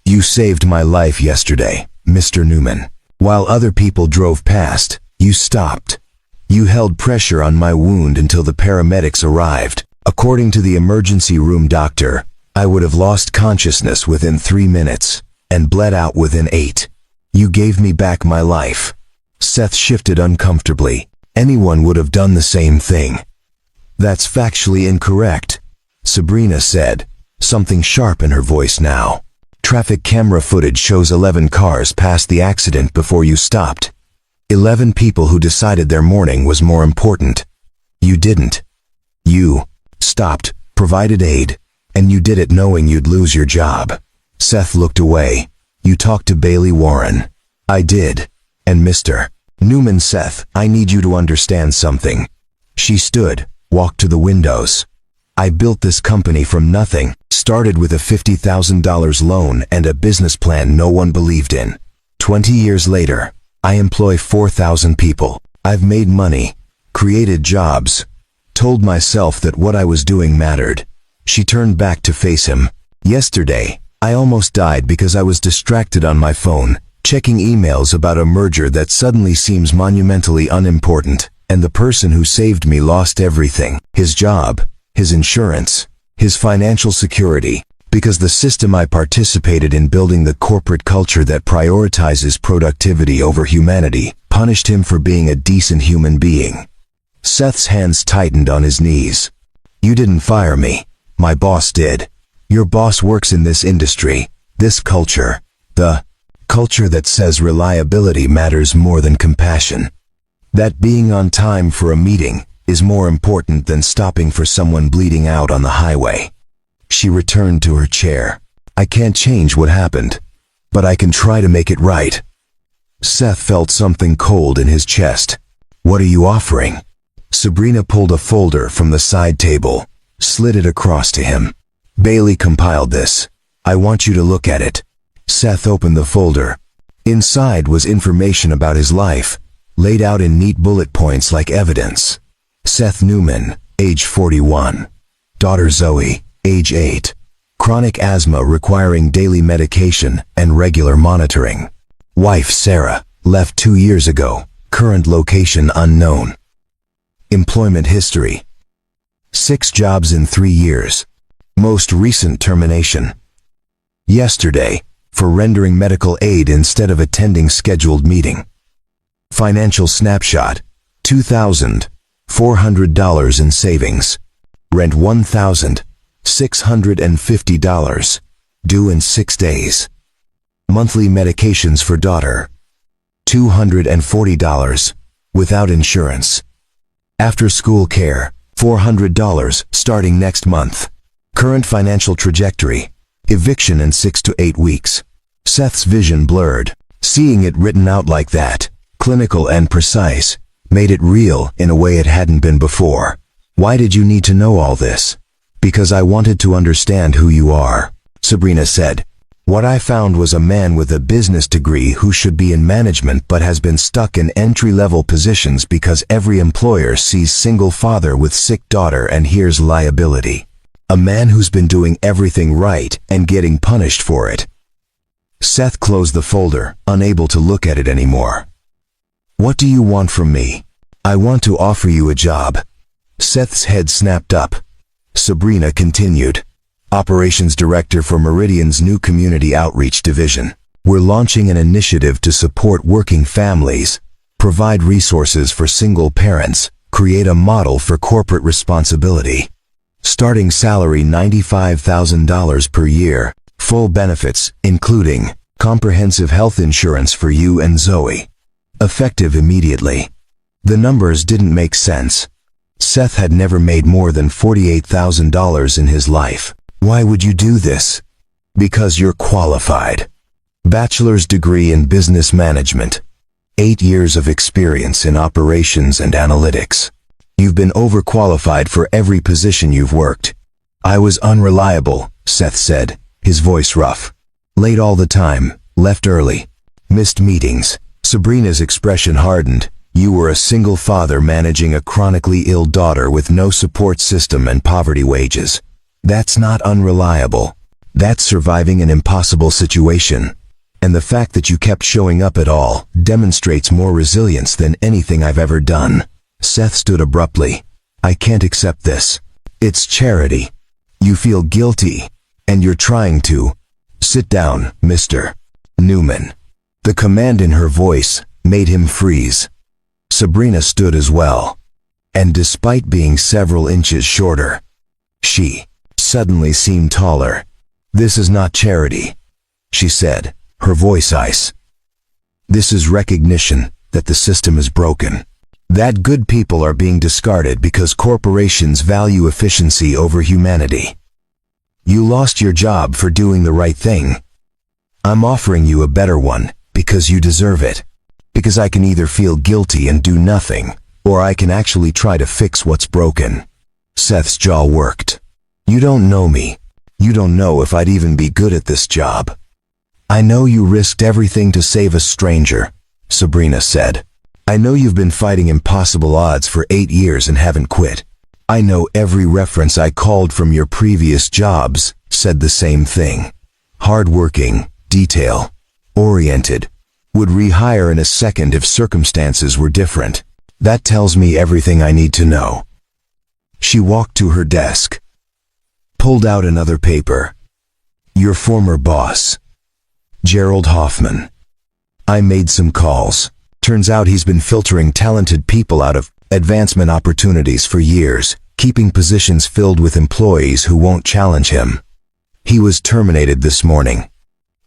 You saved my life yesterday, Mr. Newman. While other people drove past, you stopped. You held pressure on my wound until the paramedics arrived. According to the emergency room doctor, I would have lost consciousness within 3 minutes and bled out within 8. You gave me back my life." Seth shifted uncomfortably. "Anyone would have done the same thing." "That's factually incorrect," Sabrina said, something sharp in her voice now. "Traffic camera footage shows 11 cars past the accident before you stopped. 11 people who decided their morning was more important. You didn't. You stopped, provided aid, and you did it knowing you'd lose your job. Seth looked away. You talked to Bailey Warren. I did. And Mr. Newman. Seth, I need you to understand something. She stood, walked to the windows. I built this company from nothing, started with a $50,000 loan and a business plan no one believed in. 20 years later, I employ 4,000 people. I've made money, created jobs, told myself that what I was doing mattered. She turned back to face him. Yesterday, I almost died because I was distracted on my phone, checking emails about a merger that suddenly seems monumentally unimportant, and the person who saved me lost everything. His job, his insurance, his financial security, because the system I participated in building, the corporate culture that prioritizes productivity over humanity, punished him for being a decent human being. Seth's hands tightened on his knees. You didn't fire me. My boss did. Your boss works in this industry, this culture, the culture that says reliability matters more than compassion. That being on time for a meeting is more important than stopping for someone bleeding out on the highway. She returned to her chair. I can't change what happened, but I can try to make it right. Seth felt something cold in his chest. What are you offering? Sabrina pulled a folder from the side table, slid it across to him. Bailey compiled this. I want you to look at it. Seth opened the folder. Inside was information about his life, laid out in neat bullet points like evidence. Seth Newman, age 41. Daughter Zoe, age 8. Chronic asthma requiring daily medication and regular monitoring. Wife Sarah, left 2 years ago, current location unknown. Employment history. 6 jobs in 3 years. Most recent termination. Yesterday, for rendering medical aid instead of attending scheduled meeting. Financial snapshot, $2,400 in savings. Rent $1,650, due in 6 days. Monthly medications for daughter, $240, without insurance. After school care, $400 starting next month. Current financial trajectory, eviction in 6 to 8 weeks. Seth's vision blurred. Seeing it written out like that, clinical and precise, made it real in a way it hadn't been before. Why did you need to know all this? Because I wanted to understand who you are, Sabrina said. What I found was a man with a business degree who should be in management but has been stuck in entry-level positions because every employer sees single father with sick daughter and hears liability. A man who's been doing everything right and getting punished for it. Seth closed the folder, unable to look at it anymore. What do you want from me? I want to offer you a job. Seth's head snapped up. Sabrina continued. Operations Director for Meridian's new Community Outreach Division. We're launching an initiative to support working families, provide resources for single parents, create a model for corporate responsibility. Starting salary $95,000 per year, full benefits, including comprehensive health insurance for you and Zoe. Effective immediately. The numbers didn't make sense. Seth had never made more than $48,000 in his life. Why would you do this? Because you're qualified. Bachelor's degree in business management. 8 years of experience in operations and analytics. You've been overqualified for every position you've worked. I was unreliable, Seth said, his voice rough. Late all the time, left early. Missed meetings. Sabrina's expression hardened. You were a single father managing a chronically ill daughter with no support system and poverty wages. That's not unreliable. That's surviving an impossible situation. And the fact that you kept showing up at all demonstrates more resilience than anything I've ever done. Seth stood abruptly. I can't accept this. It's charity. You feel guilty, and you're trying to. Sit down, Mr. Newman. The command in her voice made him freeze. Sabrina stood as well. And despite being several inches shorter, she suddenly seemed taller. This is not charity, she said, her voice ice. This is recognition, that the system is broken. That good people are being discarded because corporations value efficiency over humanity. You lost your job for doing the right thing. I'm offering you a better one because you deserve it. Because I can either feel guilty and do nothing, or I can actually try to fix what's broken. Seth's jaw worked. You don't know me. You don't know if I'd even be good at this job. I know you risked everything to save a stranger, Sabrina said. I know you've been fighting impossible odds for 8 years and haven't quit. I know every reference I called from your previous jobs said the same thing. Hardworking, detail-oriented, would rehire in a second if circumstances were different. That tells me everything I need to know. She walked to her desk, pulled out another paper. Your former boss, Gerald Hoffman. I made some calls. Turns out he's been filtering talented people out of advancement opportunities for years, keeping positions filled with employees who won't challenge him. He was terminated this morning.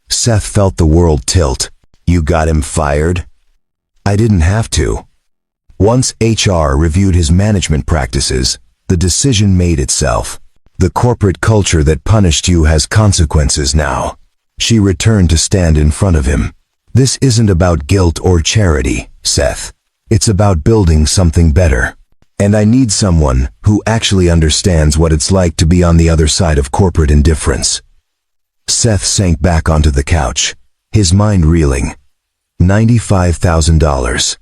Seth felt the world tilt. You got him fired? I didn't have to. Once HR reviewed his management practices, the decision made itself. The corporate culture that punished you has consequences now. She returned to stand in front of him. This isn't about guilt or charity, Seth. It's about building something better. And I need someone who actually understands what it's like to be on the other side of corporate indifference. Seth sank back onto the couch, his mind reeling. $95,000.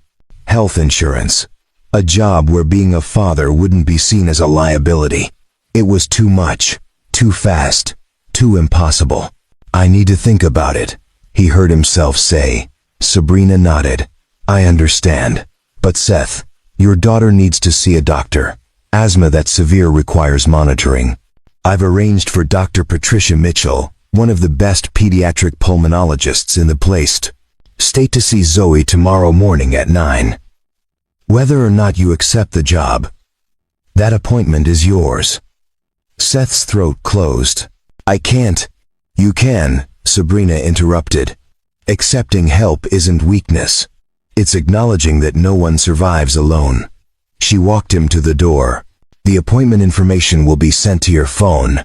Health insurance. A job where being a father wouldn't be seen as a liability. It was too much, too fast, too impossible. I need to think about it, he heard himself say. Sabrina nodded. I understand. But Seth, your daughter needs to see a doctor. Asthma that's severe requires monitoring. I've arranged for Dr. Patricia Mitchell, one of the best pediatric pulmonologists in the place. Stay to see Zoe tomorrow morning at 9. Whether or not you accept the job, that appointment is yours. Seth's throat closed. I can't. You can, Sabrina interrupted. Accepting help isn't weakness. It's acknowledging that no one survives alone. She walked him to the door. The appointment information will be sent to your phone.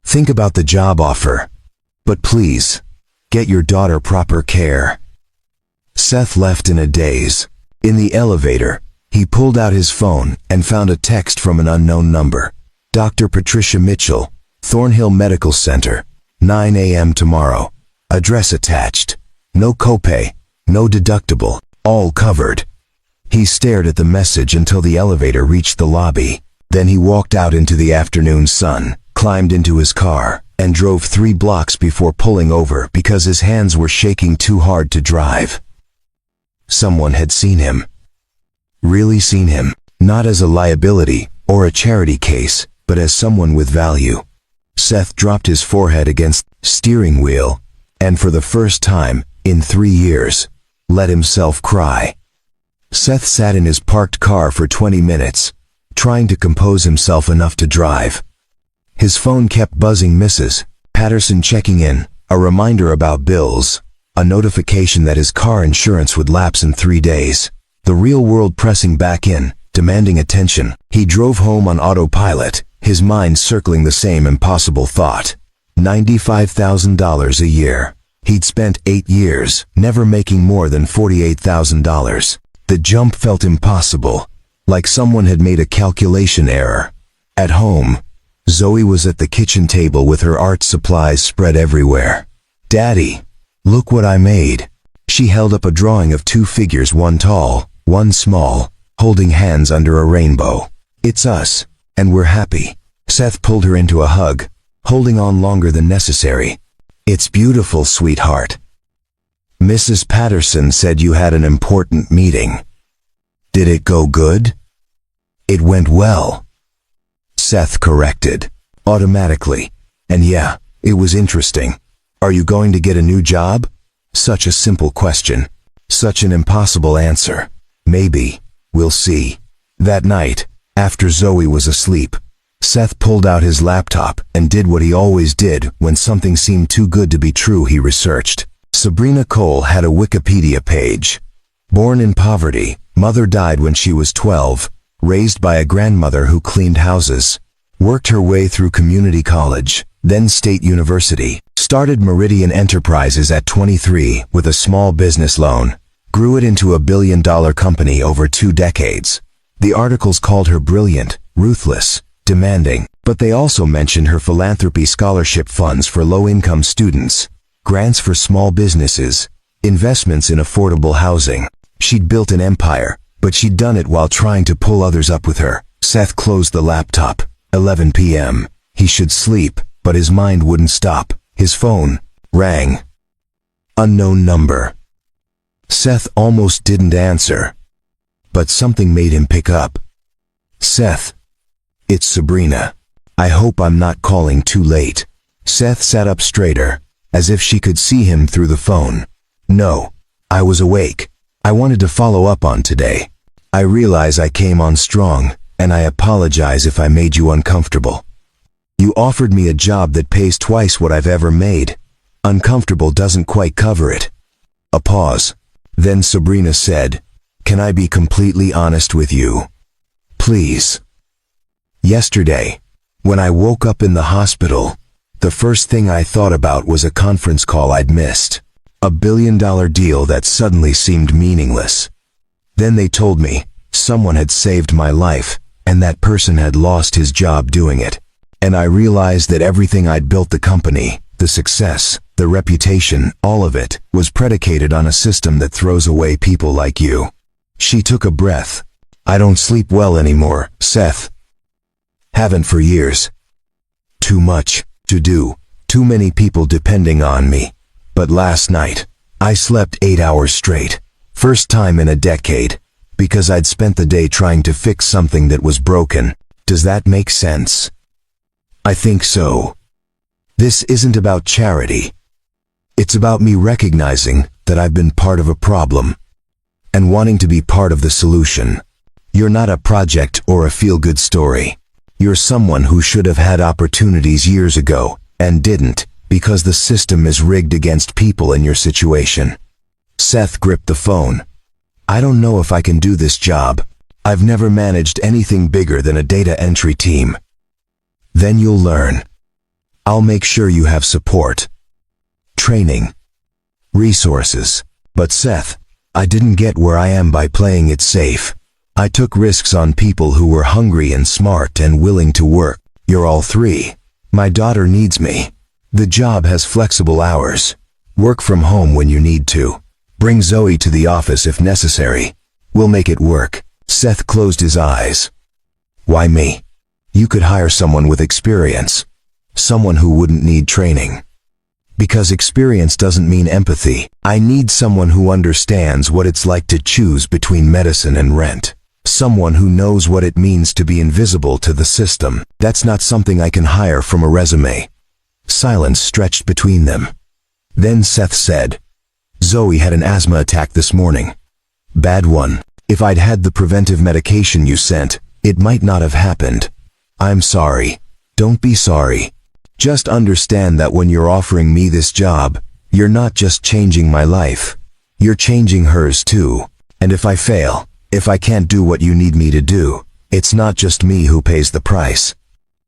Think about the job offer. But please, get your daughter proper care. Seth left in a daze. In the elevator, he pulled out his phone and found a text from an unknown number. Dr. Patricia Mitchell, Thornhill Medical Center, 9 a.m. tomorrow. Address attached. No copay, no deductible, all covered. He stared at the message until the elevator reached the lobby. Then he walked out into the afternoon sun, climbed into his car, and drove 3 blocks before pulling over because his hands were shaking too hard to drive. Someone had seen him. Really seen him, not as a liability or a charity case, but as someone with value. Seth dropped his forehead against the steering wheel, and for the first time in 3 years, let himself cry. Seth sat in his parked car for 20 minutes, trying to compose himself enough to drive. His phone kept buzzing. Mrs. Patterson checking in, a reminder about bills, a notification that his car insurance would lapse in 3 days. The real world pressing back in, demanding attention. He drove home on autopilot, his mind circling the same impossible thought. $95,000 a year. He'd spent 8 years, never making more than $48,000. The jump felt impossible, like someone had made a calculation error. At home, Zoe was at the kitchen table with her art supplies spread everywhere. Daddy, look what I made. She held up a drawing of 2 figures, one tall, one small, holding hands under a rainbow. It's us, and we're happy. Seth pulled her into a hug, holding on longer than necessary. It's beautiful, sweetheart. Mrs. Patterson said you had an important meeting. Did it go good? It went well. Seth corrected, automatically. And yeah, it was interesting. Are you going to get a new job? Such a simple question. Such an impossible answer. Maybe. We'll see. That night, after Zoe was asleep, Seth pulled out his laptop and did what he always did when something seemed too good to be true. He researched. Sabrina Cole had a Wikipedia page. Born in poverty, mother died when she was 12, raised by a grandmother who cleaned houses, worked her way through community college, then State University, started Meridian Enterprises at 23 with a small business loan, grew it into a billion-dollar company over 2 decades. The articles called her brilliant, ruthless, demanding, but they also mentioned her philanthropy scholarship funds for low-income students, grants for small businesses, investments in affordable housing. She'd built an empire, but she'd done it while trying to pull others up with her. Seth closed the laptop. 11 p.m. He should sleep, but his mind wouldn't stop. His phone rang. Unknown number. Seth almost didn't answer, but something made him pick up. Seth. It's Sabrina. I hope I'm not calling too late. Seth sat up straighter, as if she could see him through the phone. No, I was awake. I wanted to follow up on today. I realize I came on strong, and I apologize if I made you uncomfortable. You offered me a job that pays twice what I've ever made. Uncomfortable doesn't quite cover it. A pause. Then Sabrina said, "Can I be completely honest with you? Please." Yesterday, when I woke up in the hospital, the first thing I thought about was a conference call I'd missed. A billion-dollar deal that suddenly seemed meaningless. Then they told me someone had saved my life, and that person had lost his job doing it. And I realized that everything I'd built, the company, the success, the reputation, all of it, was predicated on a system that throws away people like you. She took a breath. I don't sleep well anymore, Seth. Haven't for years. Too much to do, too many people depending on me. But last night, I slept 8 hours straight. First time in a decade, because I'd spent the day trying to fix something that was broken. Does that make sense? I think so. This isn't about charity. It's about me recognizing that I've been part of a problem and wanting to be part of the solution. You're not a project or a feel-good story. You're someone who should have had opportunities years ago and didn't because the system is rigged against people in your situation. Seth gripped the phone. I don't know if I can do this job. I've never managed anything bigger than a data entry team. Then you'll learn. I'll make sure you have support, training, resources. But Seth, I didn't get where I am by playing it safe. I took risks on people who were hungry and smart and willing to work. You're all three. My daughter needs me. The job has flexible hours. Work from home when you need to. Bring Zoe to the office if necessary. We'll make it work. Seth closed his eyes. Why me? You could hire someone with experience. Someone who wouldn't need training. Because experience doesn't mean empathy. I need someone who understands what it's like to choose between medicine and rent. Someone who knows what it means to be invisible to the system. That's not something I can hire from a resume. Silence stretched between them. Then Seth said, Zoe had an asthma attack this morning. Bad one. If I'd had the preventive medication you sent, it might not have happened. I'm sorry. Don't be sorry. Just understand that when you're offering me this job, you're not just changing my life. You're changing hers too. And if I fail, if I can't do what you need me to do, it's not just me who pays the price.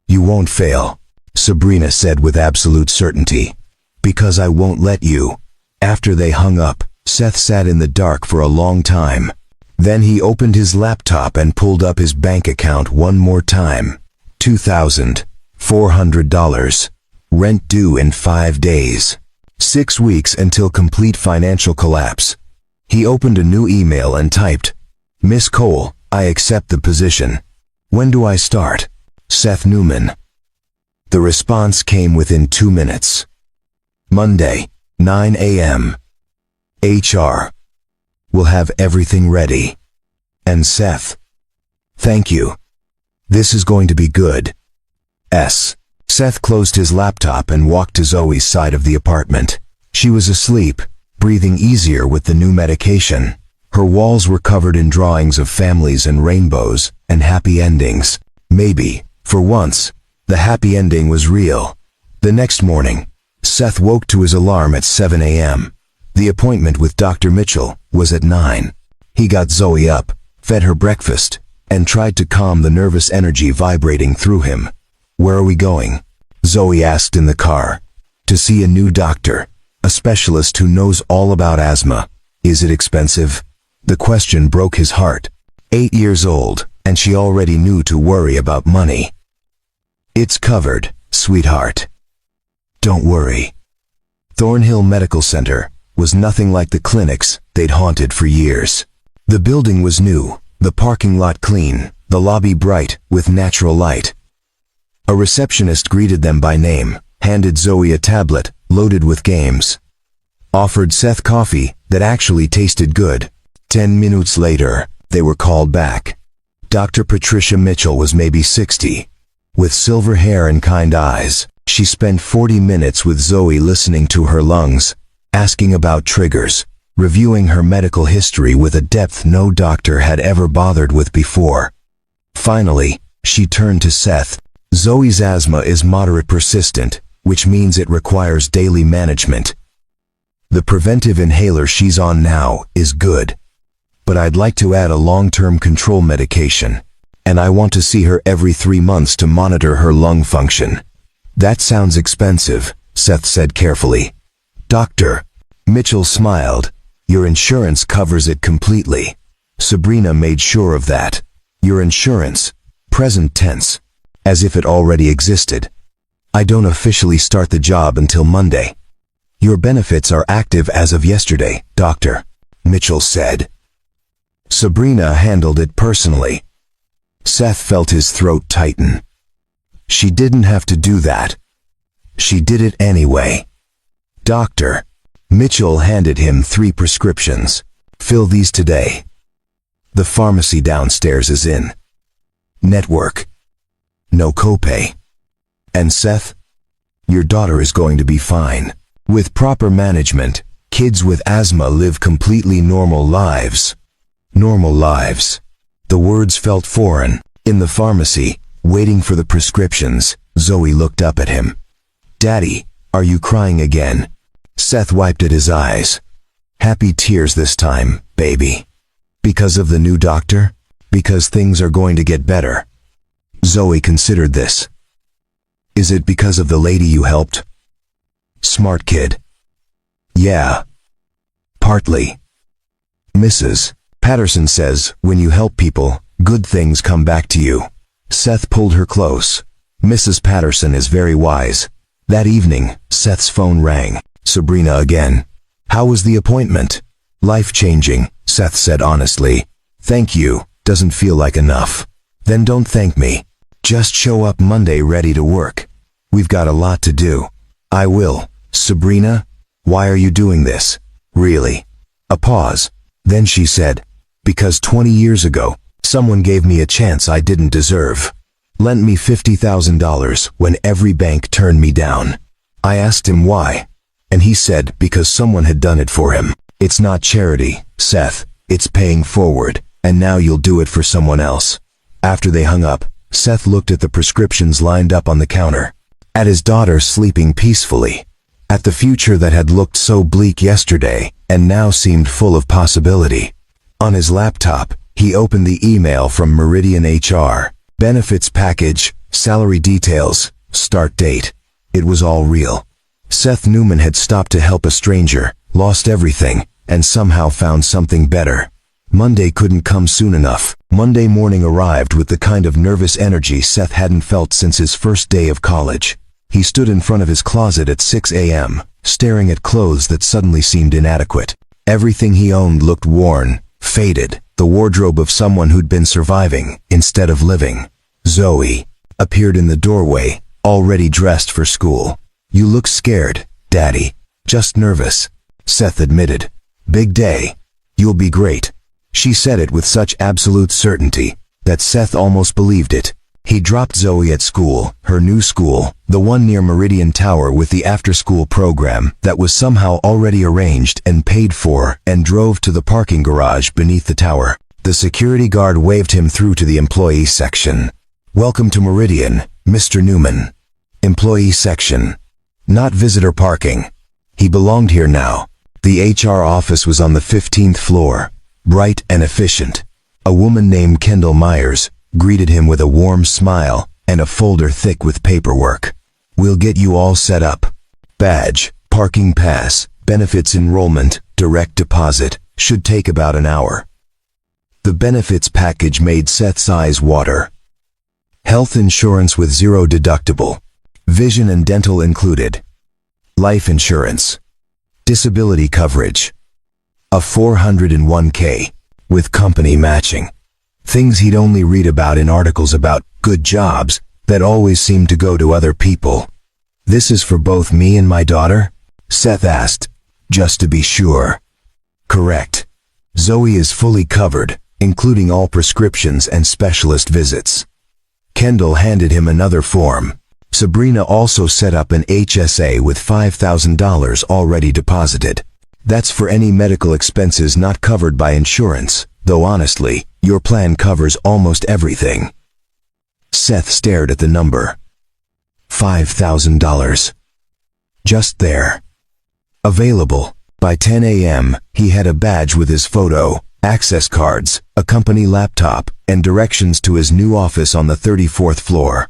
You won't fail, Sabrina said with absolute certainty. Because I won't let you. After they hung up, Seth sat in the dark for a long time. Then he opened his laptop and pulled up his bank account one more time. $2,400. Rent due in 5 days. 6 weeks until complete financial collapse. He opened a new email and typed, Miss Cole, I accept the position. When do I start? Seth Newman. The response came within 2 minutes. Monday, 9 a.m. HR. We'll have everything ready. And Seth. Thank you. This is going to be good. S. Seth closed his laptop and walked to Zoe's side of the apartment. She was asleep, breathing easier with the new medication. Her walls were covered in drawings of families and rainbows and happy endings. Maybe, for once, the happy ending was real. The next morning, Seth woke to his alarm at 7 a.m. The appointment with Dr. Mitchell was at 9. He got Zoe up, fed her breakfast, and tried to calm the nervous energy vibrating through him. "Where are we going?" Zoe asked in the car. "To see a new doctor, a specialist who knows all about asthma." "Is it expensive?" The question broke his heart. 8 years old, and she already knew to worry about money. "It's covered, sweetheart. Don't worry." Thornhill Medical Center was nothing like the clinics they'd haunted for years. The building was new, the parking lot clean, the lobby bright with natural light. A receptionist greeted them by name, handed Zoe a tablet loaded with games, offered Seth coffee that actually tasted good. 10 minutes later, they were called back. Dr. Patricia Mitchell was maybe 60. With silver hair and kind eyes, she spent 40 minutes with Zoe listening to her lungs, asking about triggers, reviewing her medical history with a depth no doctor had ever bothered with before. Finally, she turned to Seth. "Zoe's asthma is moderate persistent, which means it requires daily management. The preventive inhaler she's on now is good, but I'd like to add a long-term control medication, and I want to see her every 3 months to monitor her lung function." "That sounds expensive," Seth said carefully. "Doctor." Mitchell smiled. "Your insurance covers it completely." Sabrina made sure of that. "Your insurance," present tense, as if it already existed. "I don't officially start the job until Monday." "Your benefits are active as of yesterday, doctor," Mitchell said. Sabrina handled it personally. Seth felt his throat tighten. She didn't have to do that. She did it anyway. "Doctor." Mitchell handed him 3 prescriptions. "Fill these today. The pharmacy downstairs is in network. No copay. And Seth, your daughter is going to be fine. With proper management, kids with asthma live completely normal lives." Normal lives. The words felt foreign. In the pharmacy, waiting for the prescriptions, Zoe looked up at him. "Daddy, are you crying again?" Seth wiped at his eyes. "Happy tears this time, baby." "Because of the new doctor? Because things are going to get better?" Zoe considered this. "Is it because of the lady you helped?" Smart kid. "Yeah. Partly. Mrs. Patterson says, when you help people, good things come back to you." Seth pulled her close. "Mrs. Patterson is very wise." That evening, Seth's phone rang. Sabrina again. "How was the appointment?" "Life-changing," Seth said honestly. "Thank you, doesn't feel like enough." "Then don't thank me. Just show up Monday ready to work. We've got a lot to do." "I will." "Sabrina, why are you doing this? Really?" A pause. Then she said, "Because 20 years ago, someone gave me a chance I didn't deserve. Lent me $50,000 when every bank turned me down. I asked him why, and he said because someone had done it for him. It's not charity, Seth, it's paying forward, and now you'll do it for someone else." After they hung up, Seth looked at the prescriptions lined up on the counter, at his daughter sleeping peacefully, at the future that had looked so bleak yesterday and now seemed full of possibility. On his laptop, he opened the email from Meridian HR. Benefits package, salary details, start date. It was all real. Seth Newman had stopped to help a stranger, lost everything, and somehow found something better. Monday couldn't come soon enough. Monday morning arrived with the kind of nervous energy Seth hadn't felt since his first day of college. He stood in front of his closet at 6 a.m., staring at clothes that suddenly seemed inadequate. Everything he owned looked worn, faded, the wardrobe of someone who'd been surviving instead of living. Zoe appeared in the doorway, already dressed for school. "You look scared, Daddy." "Just nervous," Seth admitted. "Big day. You'll be great." She said it with such absolute certainty that Seth almost believed it. He dropped Zoe at school, her new school, the one near Meridian Tower with the after-school program that was somehow already arranged and paid for, and drove to the parking garage beneath the tower. The security guard waved him through to the employee section. "Welcome to Meridian, Mr. Newman." Employee section. Not visitor parking. He belonged here now. The HR office was on the 15th floor. bright and efficient. A woman named Kendall Myers greeted him with a warm smile and a folder thick with paperwork. "We'll get you all set up. Badge, parking pass, benefits enrollment, direct deposit. Should take about an hour." The benefits package made Seth's eyes water. Health insurance with 0 deductible. Vision and dental included. Life insurance. Disability coverage. A 401k. With company matching. Things he'd only read about in articles about good jobs that always seemed to go to other people. "This is for both me and my daughter?" Seth asked, just to be sure. "Correct. Zoe is fully covered, including all prescriptions and specialist visits." Kendall handed him another form. Sabrina also set up an HSA with $5,000 already deposited. "That's for any medical expenses not covered by insurance, though honestly, your plan covers almost everything." Seth stared at the number. $5,000. Just there. Available. By 10 a.m., he had a badge with his photo, access cards, a company laptop, and directions to his new office on the 34th floor.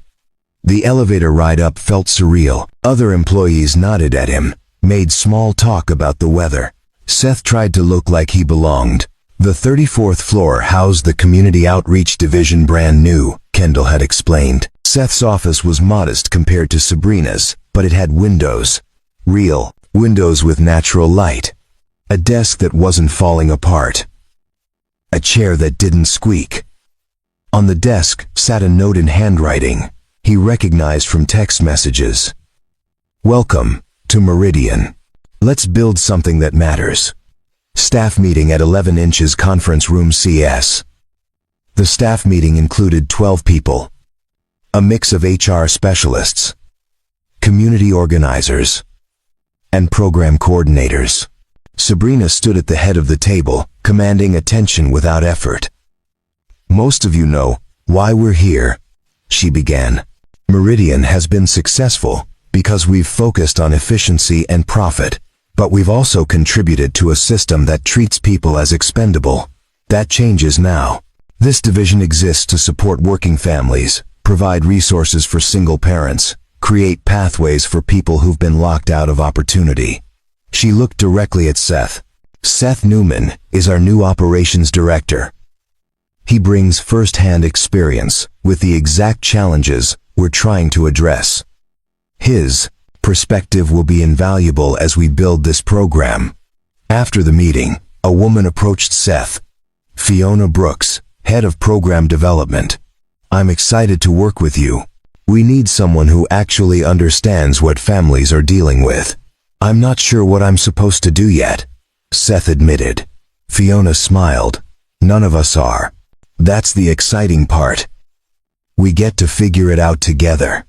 The elevator ride up felt surreal. Other employees nodded at him, made small talk about the weather. Seth tried to look like he belonged. The 34th floor housed the Community Outreach Division, brand new, Kendall had explained. Seth's office was modest compared to Sabrina's, but it had windows. Real windows with natural light. A desk that wasn't falling apart. A chair that didn't squeak. On the desk sat a note in handwriting he recognized from text messages. "Welcome to Meridian. Let's build something that matters. Staff meeting at 11 inches conference room CS." The staff meeting included 12 people. A mix of HR specialists, community organizers, and program coordinators. Sabrina stood at the head of the table, commanding attention without effort. "Most of you know why we're here," she began. "Meridian has been successful because we've focused on efficiency and profit, but we've also contributed to a system that treats people as expendable. That changes now. This division exists to support working families, provide resources for single parents, create pathways for people who've been locked out of opportunity." She looked directly at Seth. "Seth Newman is our new operations director. He brings first-hand experience with the exact challenges we're trying to address. His perspective will be invaluable as we build this program." After the meeting, a woman approached Seth. "Fiona Brooks, head of program development. I'm excited to work with you. We need someone who actually understands what families are dealing with." "I'm not sure what I'm supposed to do yet," Seth admitted. Fiona smiled. "None of us are. That's the exciting part. We get to figure it out together."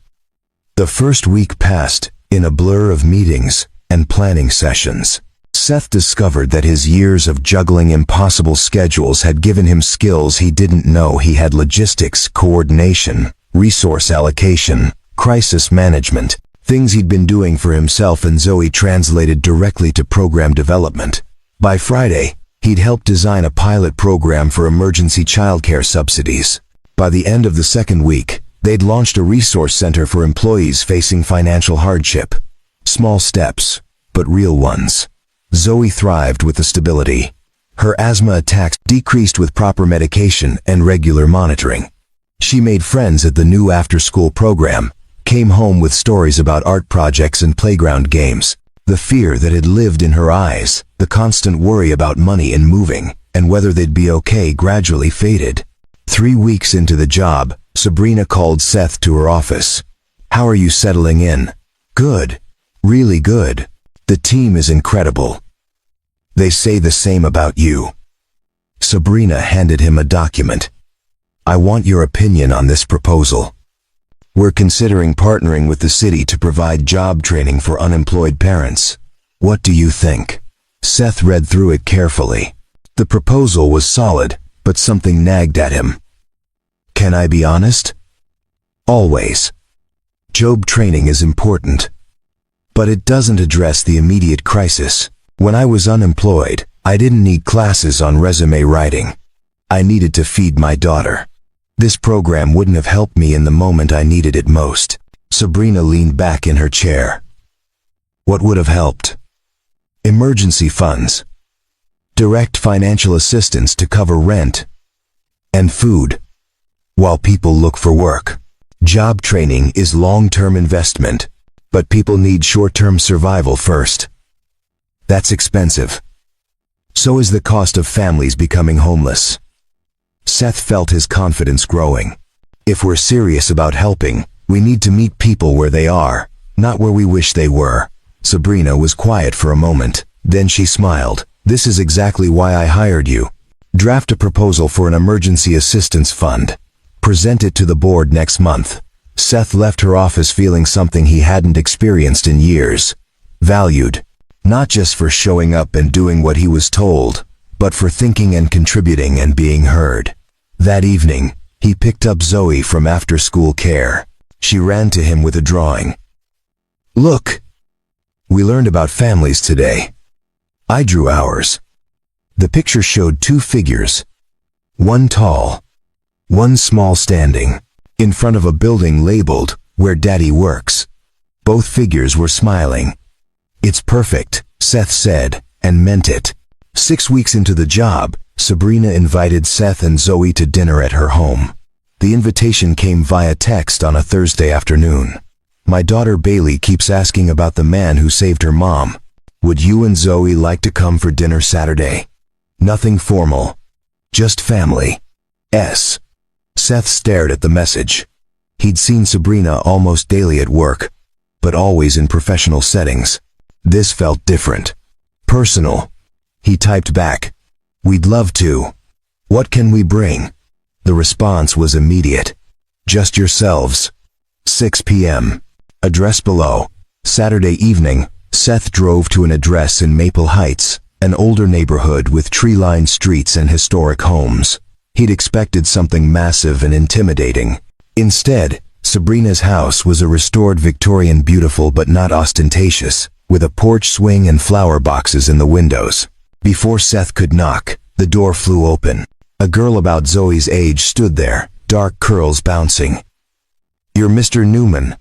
The first week passed in a blur of meetings and planning sessions. Seth discovered that his years of juggling impossible schedules had given him skills he didn't know he had: logistics, coordination, resource allocation, crisis management. Things he'd been doing for himself and Zoe translated directly to program development. By Friday, he'd helped design a pilot program for emergency childcare subsidies. By the end of the second week, they'd launched a resource center for employees facing financial hardship. Small steps, but real ones. Zoe thrived with the stability. Her asthma attacks decreased with proper medication and regular monitoring. She made friends at the new after-school program, came home with stories about art projects and playground games. The fear that had lived in her eyes, the constant worry about money and moving, and whether they'd be okay, gradually faded. 3 weeks into the job, Sabrina called Seth to her office. "How are you settling in?" "Good. Really good. The team is incredible. They say the same about you." Sabrina handed him a document. "I want your opinion on this proposal. We're considering partnering with the city to provide job training for unemployed parents. What do you think?" Seth read through it carefully. The proposal was solid, but something nagged at him. "Can I be honest?" "Always. Job training is important. But it doesn't address the immediate crisis. When I was unemployed, I didn't need classes on resume writing. I needed to feed my daughter. This program wouldn't have helped me in the moment I needed it most. Sabrina leaned back in her chair. What would have helped? Emergency funds, direct financial assistance to cover rent, and food, while people look for work. Job training is long-term investment, but people need short-term survival first. That's expensive. So is the cost of families becoming homeless. Seth felt his confidence growing. If we're serious about helping, we need to meet people where they are, not where we wish they were. Sabrina was quiet for a moment, then she smiled. This is exactly why I hired you. Draft a proposal for an emergency assistance fund. Present it to the board next month. Seth left her office feeling something he hadn't experienced in years. Valued. Not just for showing up and doing what he was told, but for thinking and contributing and being heard. That evening, he picked up Zoe from after-school care. She ran to him with a drawing. Look! We learned about families today. I drew ours. The picture showed two figures. One tall, one small standing, in front of a building labeled, Where Daddy Works. Both figures were smiling. It's perfect, Seth said, and meant it. 6 weeks into the job, Sabrina invited Seth and Zoe to dinner at her home. The invitation came via text on a Thursday afternoon. My daughter Bailey keeps asking about the man who saved her mom. Would you and Zoe like to come for dinner Saturday? Nothing formal. Just family. S. Seth stared at the message. He'd seen Sabrina almost daily at work, but always in professional settings. This felt different. Personal. He typed back, We'd love to. What can we bring? The response was immediate. Just yourselves. 6 p.m. Address below. Saturday evening, Seth drove to an address in Maple Heights, an older neighborhood with tree-lined streets and historic homes. He'd expected something massive and intimidating. Instead, Sabrina's house was a restored Victorian beautiful but not ostentatious, with a porch swing and flower boxes in the windows. Before Seth could knock, the door flew open. A girl about Zoe's age stood there, dark curls bouncing. You're Mr. Newman.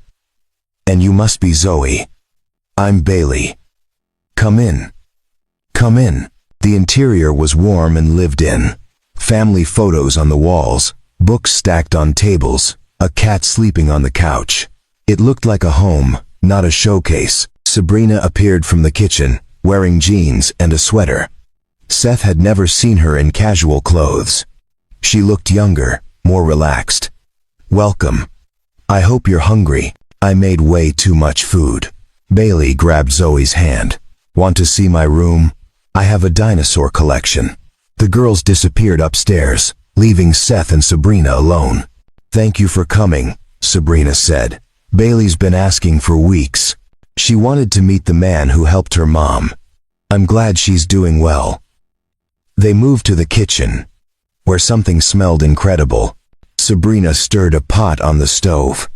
And you must be Zoe. I'm Bailey. Come in. Come in. The interior was warm and lived in. Family photos on the walls, books stacked on tables, a cat sleeping on the couch. It looked like a home, not a showcase. Sabrina appeared from the kitchen, wearing jeans and a sweater. Seth had never seen her in casual clothes. She looked younger, more relaxed. Welcome. I hope you're hungry. I made way too much food. Bailey grabbed Zoe's hand. Want to see my room? I have a dinosaur collection. The girls disappeared upstairs, leaving Seth and Sabrina alone. Thank you for coming, Sabrina said. Bailey's been asking for weeks. She wanted to meet the man who helped her mom. I'm glad she's doing well. They moved to the kitchen, where something smelled incredible. Sabrina stirred a pot on the stove.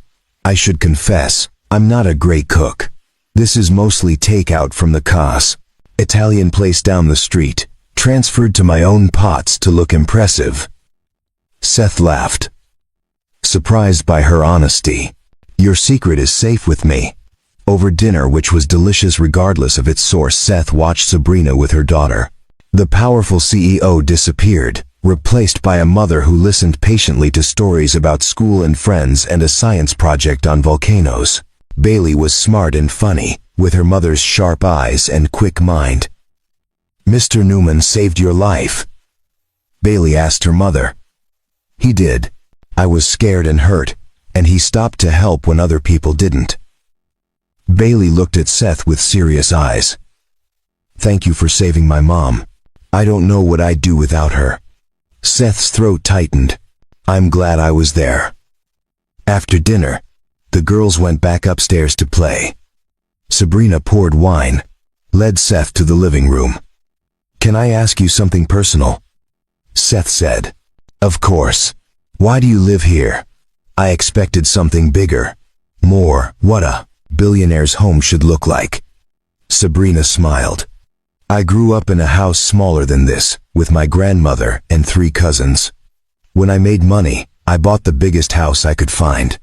I should confess, I'm not a great cook. This is mostly takeout from the Cas, Italian place down the street, transferred to my own pots to look impressive. Seth laughed, surprised by her honesty. Your secret is safe with me. Over dinner, which was delicious regardless of its source, Seth watched Sabrina with her daughter. The powerful CEO disappeared, replaced by a mother who listened patiently to stories about school and friends and a science project on volcanoes. Bailey was smart and funny, with her mother's sharp eyes and quick mind. Mr. Newman saved your life? Bailey asked her mother. He did. I was scared and hurt, and he stopped to help when other people didn't. Bailey looked at Seth with serious eyes. Thank you for saving my mom. I don't know what I'd do without her. Seth's throat tightened. I'm glad I was there. After dinner, the girls went back upstairs to play. Sabrina poured wine, led Seth to the living room. Can I ask you something personal? Seth said. Of course. Why do you live here? I expected something bigger. More, what a billionaire's home should look like. Sabrina smiled. I grew up in a house smaller than this, with my grandmother and 3 cousins. When I made money, I bought the biggest house I could find.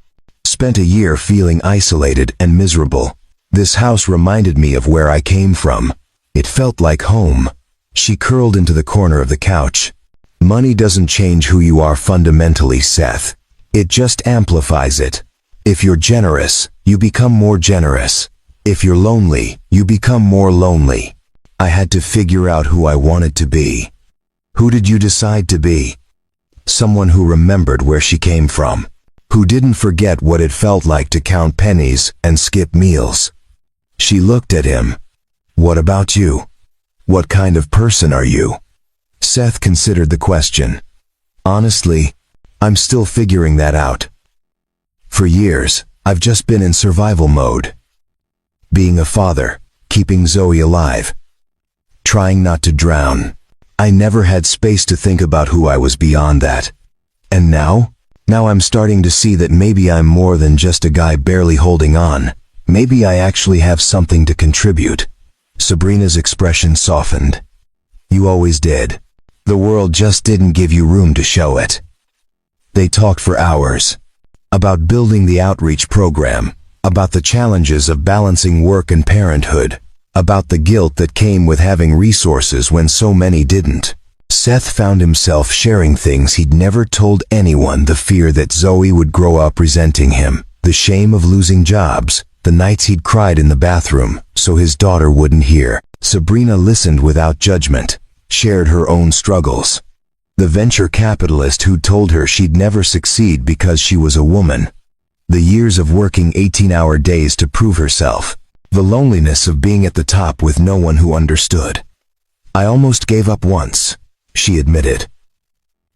Spent a year feeling isolated and miserable. This house reminded me of where I came from. It felt like home. She curled into the corner of the couch. Money doesn't change who you are fundamentally, Seth. It just amplifies it. If you're generous, you become more generous. If you're lonely, you become more lonely. I had to figure out who I wanted to be. Who did you decide to be? Someone who remembered where she came from. Who didn't forget what it felt like to count pennies and skip meals. She looked at him. What about you? What kind of person are you? Seth considered the question. Honestly, I'm still figuring that out. For years, I've just been in survival mode. Being a father, keeping Zoe alive. Trying not to drown. I never had space to think about who I was beyond that. And now I'm starting to see that maybe I'm more than just a guy barely holding on. Maybe I actually have something to contribute. Sabrina's expression softened. You always did. The world just didn't give you room to show it. They talked for hours. About building the outreach program. About the challenges of balancing work and parenthood. About the guilt that came with having resources when so many didn't. Seth found himself sharing things he'd never told anyone, the fear that Zoe would grow up resenting him, the shame of losing jobs, the nights he'd cried in the bathroom so his daughter wouldn't hear. Sabrina listened without judgment, shared her own struggles. The venture capitalist who'd told her she'd never succeed because she was a woman. The years of working 18-hour days to prove herself. The loneliness of being at the top with no one who understood. I almost gave up once, she admitted.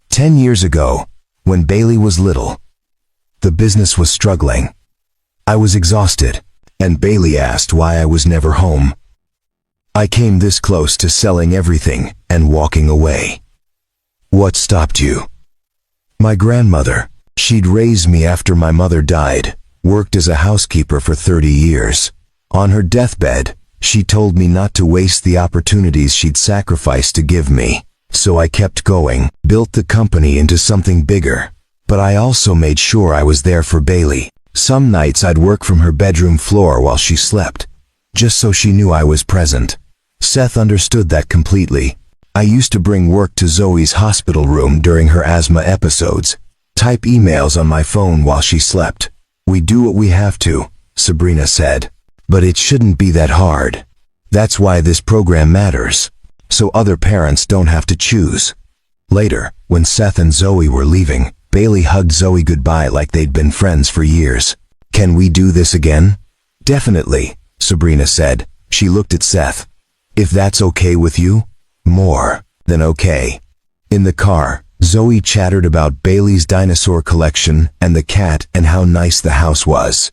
10 years ago, when Bailey was little. The business was struggling. I was exhausted, and Bailey asked why I was never home. I came this close to selling everything and walking away. What stopped you? My grandmother. She'd raised me after my mother died, worked as a housekeeper for 30 years. On her deathbed, she told me not to waste the opportunities she'd sacrificed to give me. So I kept going, built the company into something bigger. But I also made sure I was there for Bailey. Some nights I'd work from her bedroom floor while she slept, just so she knew I was present. Seth understood that completely. I used to bring work to Zoe's hospital room during her asthma episodes, type emails on my phone while she slept. We do what we have to, Sabrina said. But it shouldn't be that hard. That's why this program matters. So other parents don't have to choose. Later, when Seth and Zoe were leaving, Bailey hugged Zoe goodbye like they'd been friends for years. Can we do this again? Definitely, Sabrina said. She looked at Seth. If that's okay with you? More than okay. In the car, Zoe chattered about Bailey's dinosaur collection and the cat and how nice the house was.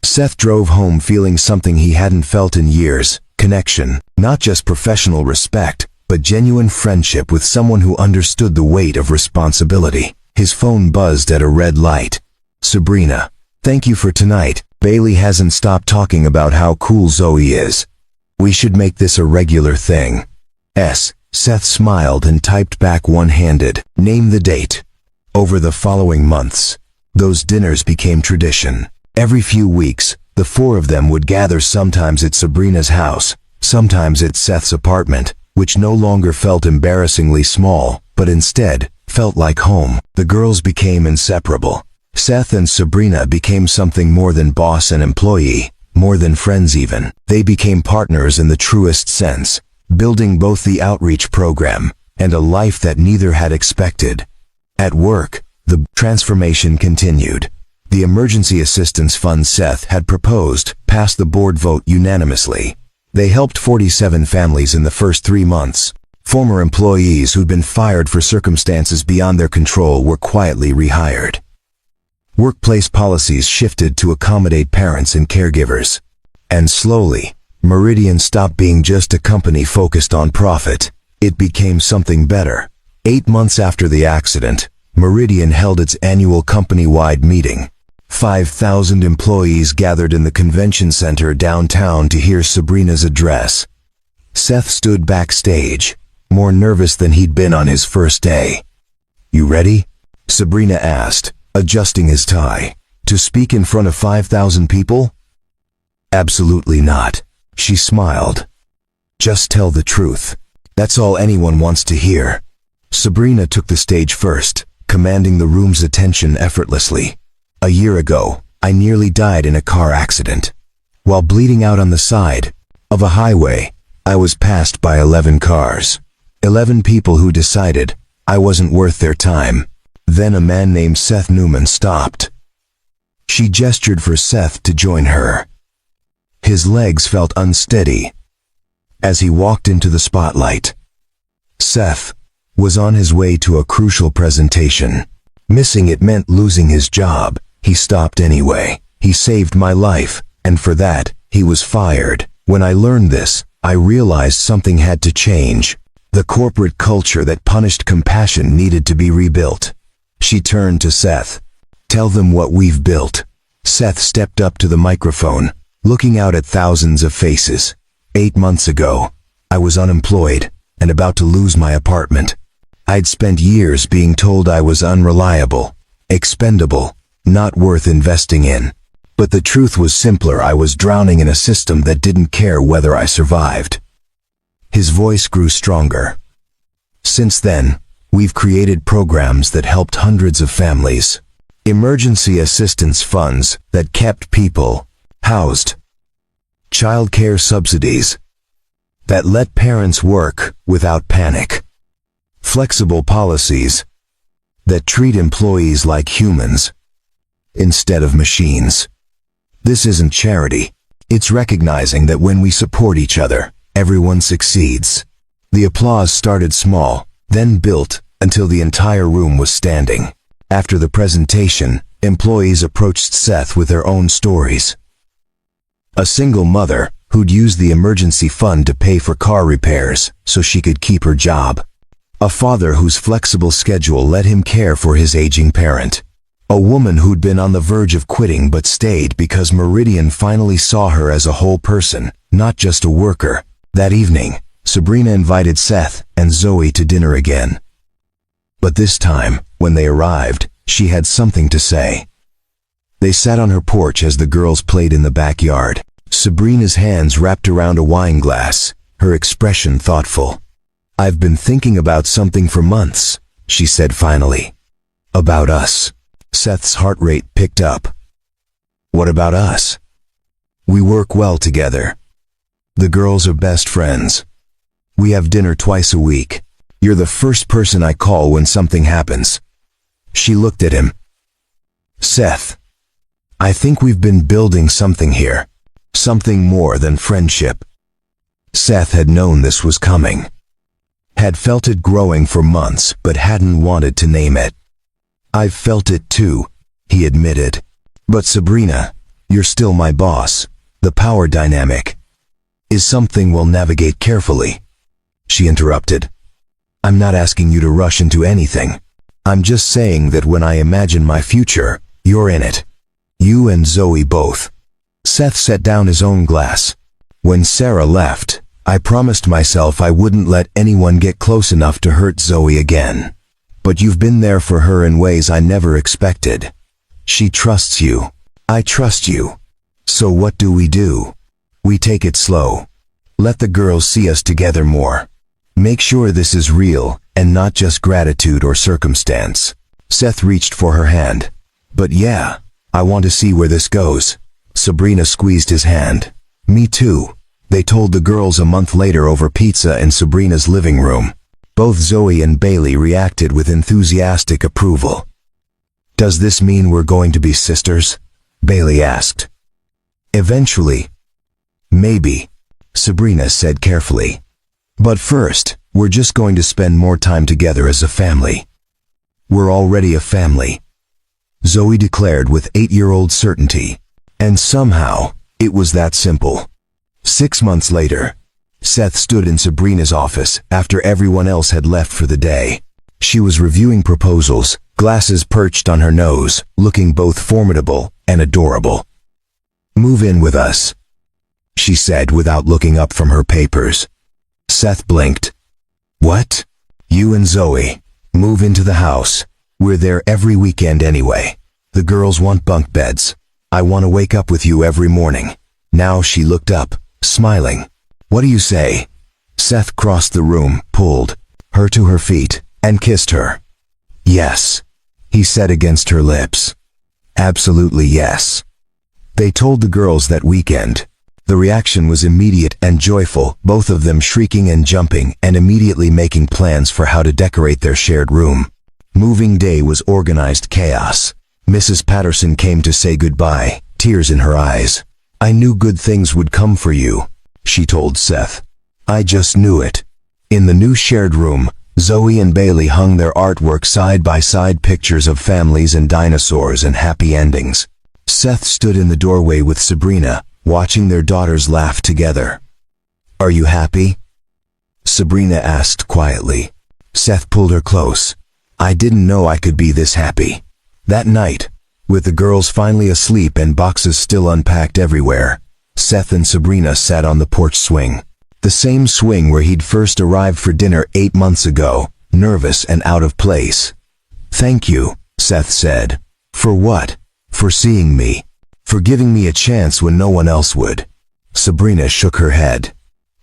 Seth drove home feeling something he hadn't felt in years, connection, not just professional respect, but genuine friendship with someone who understood the weight of responsibility. His phone buzzed at a red light. Sabrina, thank you for tonight. Bailey hasn't stopped talking about how cool Zoe is. We should make this a regular thing. Seth smiled and typed back one-handed. Name the date. Over the following months, those dinners became tradition. Every few weeks, the 4 of them would gather, sometimes at Sabrina's house, sometimes at Seth's apartment, which no longer felt embarrassingly small, but instead felt like home. The girls became inseparable. Seth and Sabrina became something more than boss and employee, more than friends even. They became partners in the truest sense, building both the outreach program and a life that neither had expected. At work, the transformation continued. The emergency assistance fund Seth had proposed passed the board vote unanimously. They helped 47 families in the first 3 months. Former employees who'd been fired for circumstances beyond their control were quietly rehired. Workplace policies shifted to accommodate parents and caregivers. And slowly, Meridian stopped being just a company focused on profit. It became something better. 8 months after the accident, Meridian held its annual company-wide meeting. 5,000 employees gathered in the convention center downtown to hear Sabrina's address. Seth stood backstage, more nervous than he'd been on his first day. "You ready?" Sabrina asked, adjusting his tie. "To speak in front of 5,000 people?" "Absolutely not." She smiled. "Just tell the truth. That's all anyone wants to hear." Sabrina took the stage first, commanding the room's attention effortlessly. "A year ago, I nearly died in a car accident. While bleeding out on the side of a highway, I was passed by 11 cars. 11 people who decided I wasn't worth their time. Then a man named Seth Newman stopped." She gestured for Seth to join her. His legs felt unsteady as he walked into the spotlight. Seth was on his way to a crucial presentation. Missing it meant losing his job. He stopped anyway. "He saved my life, and for that, he was fired. When I learned this, I realized something had to change. The corporate culture that punished compassion needed to be rebuilt." She turned to Seth. "Tell them what we've built." Seth stepped up to the microphone, looking out at thousands of faces. 8 months ago, I was unemployed and about to lose my apartment. I'd spent years being told I was unreliable, expendable, not worth investing in. But the truth was simpler. I was drowning in a system that didn't care whether I survived. His voice grew stronger. "Since then, we've created programs that helped hundreds of families. Emergency assistance funds that kept people housed. Childcare subsidies that let parents work without panic. Flexible policies that treat employees like humans instead of machines. This isn't charity. It's recognizing that when we support each other, everyone succeeds." The applause started small, then built until the entire room was standing. After the presentation, employees approached Seth with their own stories. A single mother who'd used the emergency fund to pay for car repairs so she could keep her job. A father whose flexible schedule let him care for his aging parent. A woman who'd been on the verge of quitting but stayed because Meridian finally saw her as a whole person, not just a worker. That evening, Sabrina invited Seth and Zoe to dinner again. But this time, when they arrived, she had something to say. They sat on her porch as the girls played in the backyard. Sabrina's hands wrapped around a wine glass, her expression thoughtful. "I've been thinking about something for months," she said finally. "About us." Seth's heart rate picked up. "What about us?" "We work well together. The girls are best friends. We have dinner twice a week. You're the first person I call when something happens." She looked at him. "Seth, I think we've been building something here. Something more than friendship." Seth had known this was coming. Had felt it growing for months, but hadn't wanted to name it. "I've felt it too," he admitted. "But Sabrina, you're still my boss. The power dynamic is something we'll navigate carefully." She interrupted. "I'm not asking you to rush into anything. I'm just saying that when I imagine my future, you're in it. You and Zoe both." Seth set down his own glass. "When Sarah left, I promised myself I wouldn't let anyone get close enough to hurt Zoe again. But you've been there for her in ways I never expected. She trusts you. I trust you. So what do? We take it slow. Let the girls see us together more. Make sure this is real and not just gratitude or circumstance." Seth reached for her hand. "But yeah, I want to see where this goes." Sabrina squeezed his hand. "Me too." They told the girls a month later over pizza in Sabrina's living room. Both Zoe and Bailey reacted with enthusiastic approval. "Does this mean we're going to be sisters?" Bailey asked. "Eventually. Maybe," Sabrina said carefully. "But first, we're just going to spend more time together as a family." "We're already a family," Zoe declared with 8-year-old certainty. And somehow, it was that simple. 6 months later, Seth stood in Sabrina's office after everyone else had left for the day. She was reviewing proposals, glasses perched on her nose, looking both formidable and adorable. "Move in with us," she said without looking up from her papers. Seth blinked. What? You and Zoe. Move into the house. We're there every weekend anyway. The girls want bunk beds. I want to wake up with you every morning. Now she looked up, smiling. What do you say? Seth crossed the room, pulled her to her feet, and kissed her. Yes, he said against her lips. Absolutely yes. They told the girls that weekend. The reaction was immediate and joyful, both of them shrieking and jumping and immediately making plans for how to decorate their shared room. Moving day was organized chaos. Mrs. Patterson came to say goodbye, tears in her eyes. I knew good things would come for you, she told Seth. I just knew it. In the new shared room, Zoe and Bailey hung their artwork side by side, pictures of families and dinosaurs and happy endings. Seth stood in the doorway with Sabrina, watching their daughters laugh together. Are you happy? Sabrina asked quietly. Seth pulled her close. I didn't know I could be this happy. That night, with the girls finally asleep and boxes still unpacked everywhere, Seth and Sabrina sat on the porch swing. The same swing where he'd first arrived for dinner 8 months ago, nervous and out of place. Thank you, Seth said. For what? For seeing me. For giving me a chance when no one else would. Sabrina shook her head.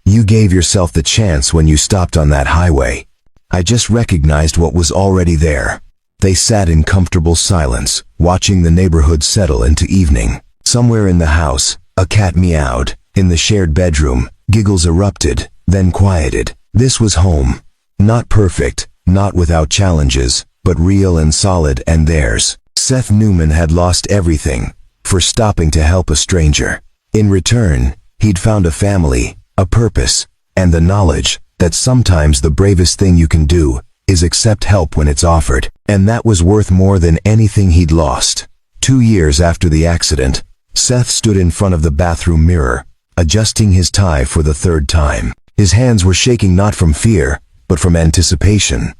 You gave yourself the chance when you stopped on that highway. I just recognized what was already there. They sat in comfortable silence, watching the neighborhood settle into evening. Somewhere in the house, a cat meowed. In the shared bedroom, giggles erupted, then quieted. This was home. Not perfect, not without challenges, but real and solid and theirs. Seth Newman had lost everything for stopping to help a stranger. In return, he'd found a family, a purpose, and the knowledge that sometimes the bravest thing you can do is accept help when it's offered. And that was worth more than anything he'd lost. 2 years after the accident, Seth stood in front of the bathroom mirror, adjusting his tie for the 3rd time. His hands were shaking not from fear, but from anticipation.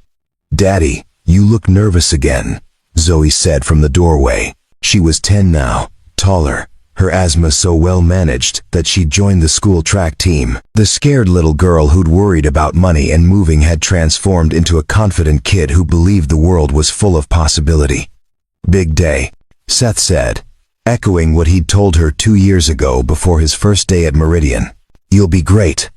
Daddy, you look nervous again, Zoe said from the doorway. She was 10 now, taller, her asthma so well managed that she'd joined the school track team. The scared little girl who'd worried about money and moving had transformed into a confident kid who believed the world was full of possibility. Big day, Seth said, echoing what he'd told her 2 years ago before his first day at Meridian. You'll be great.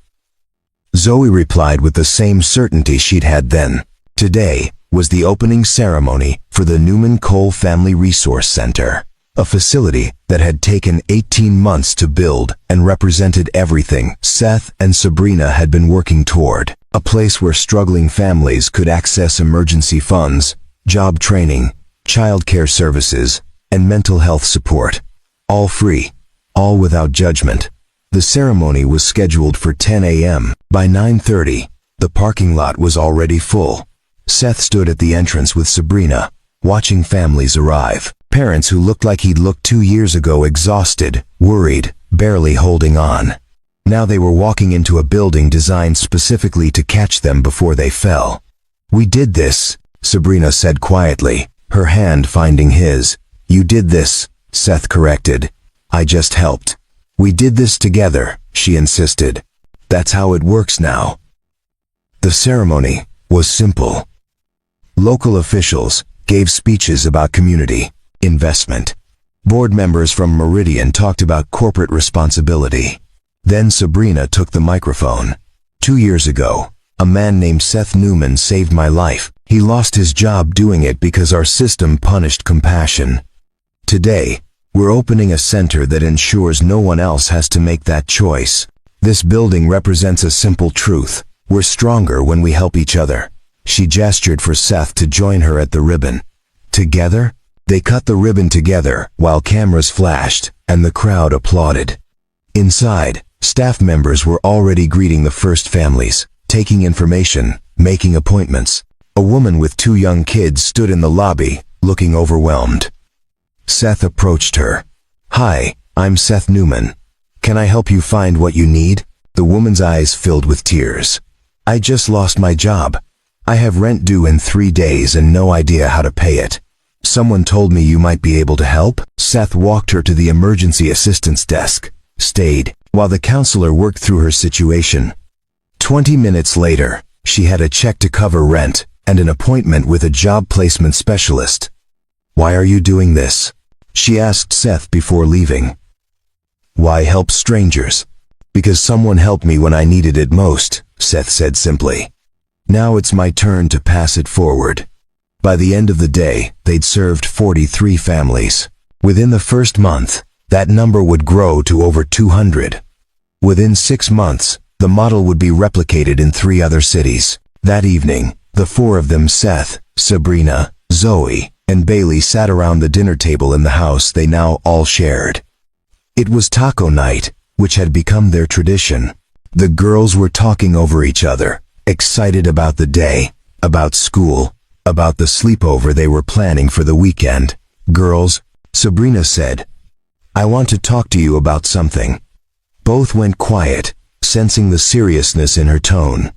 Zoe replied with the same certainty she'd had then. Today was the opening ceremony for the Newman Cole Family Resource Center, a facility that had taken 18 months to build and represented everything Seth and Sabrina had been working toward. A place where struggling families could access emergency funds, job training, childcare services, and mental health support. All free, all without judgment. The ceremony was scheduled for 10 a.m. By 9:30, the parking lot was already full. Seth stood at the entrance with Sabrina, watching families arrive. Parents who looked like he'd looked 2 years ago, exhausted, worried, barely holding on. Now they were walking into a building designed specifically to catch them before they fell. We did this, Sabrina said quietly, her hand finding his. You did this, Seth corrected. I just helped. We did this together, she insisted. That's how it works now. The ceremony was simple. Local officials gave speeches about community investment. Board members from Meridian talked about corporate responsibility. Then Sabrina took the microphone. 2 years ago, a man named Seth Newman saved my life. He lost his job doing it because our system punished compassion. Today, we're opening a center that ensures no one else has to make that choice. This building represents a simple truth. We're stronger when we help each other. She gestured for Seth to join her at the ribbon. Together, they cut the ribbon together while cameras flashed and the crowd applauded. Inside, staff members were already greeting the first families, taking information, making appointments. A woman with 2 young kids stood in the lobby, looking overwhelmed. Seth approached her. Hi, I'm Seth Newman. Can I help you find what you need? The woman's eyes filled with tears. I just lost my job. I have rent due in 3 days and no idea how to pay it. Someone told me you might be able to help. Seth walked her to the emergency assistance desk, stayed, while the counselor worked through her situation. 20 minutes later, she had a check to cover rent and an appointment with a job placement specialist. "Why are you doing this?" she asked Seth before leaving. "Why help strangers?" "Because someone helped me when I needed it most," Seth said simply. "Now it's my turn to pass it forward." By the end of the day, they'd served 43 families. Within the first month, that number would grow to over 200. Within 6 months, the model would be replicated in 3 other cities. That evening, the 4 of them, Seth, Sabrina, Zoe, and Bailey, sat around the dinner table in the house they now all shared. It was taco night, which had become their tradition. The girls were talking over each other, excited about the day, about school, about the sleepover they were planning for the weekend. "Girls," Sabrina said, "I want to talk to you about something." Both went quiet, sensing the seriousness in her tone.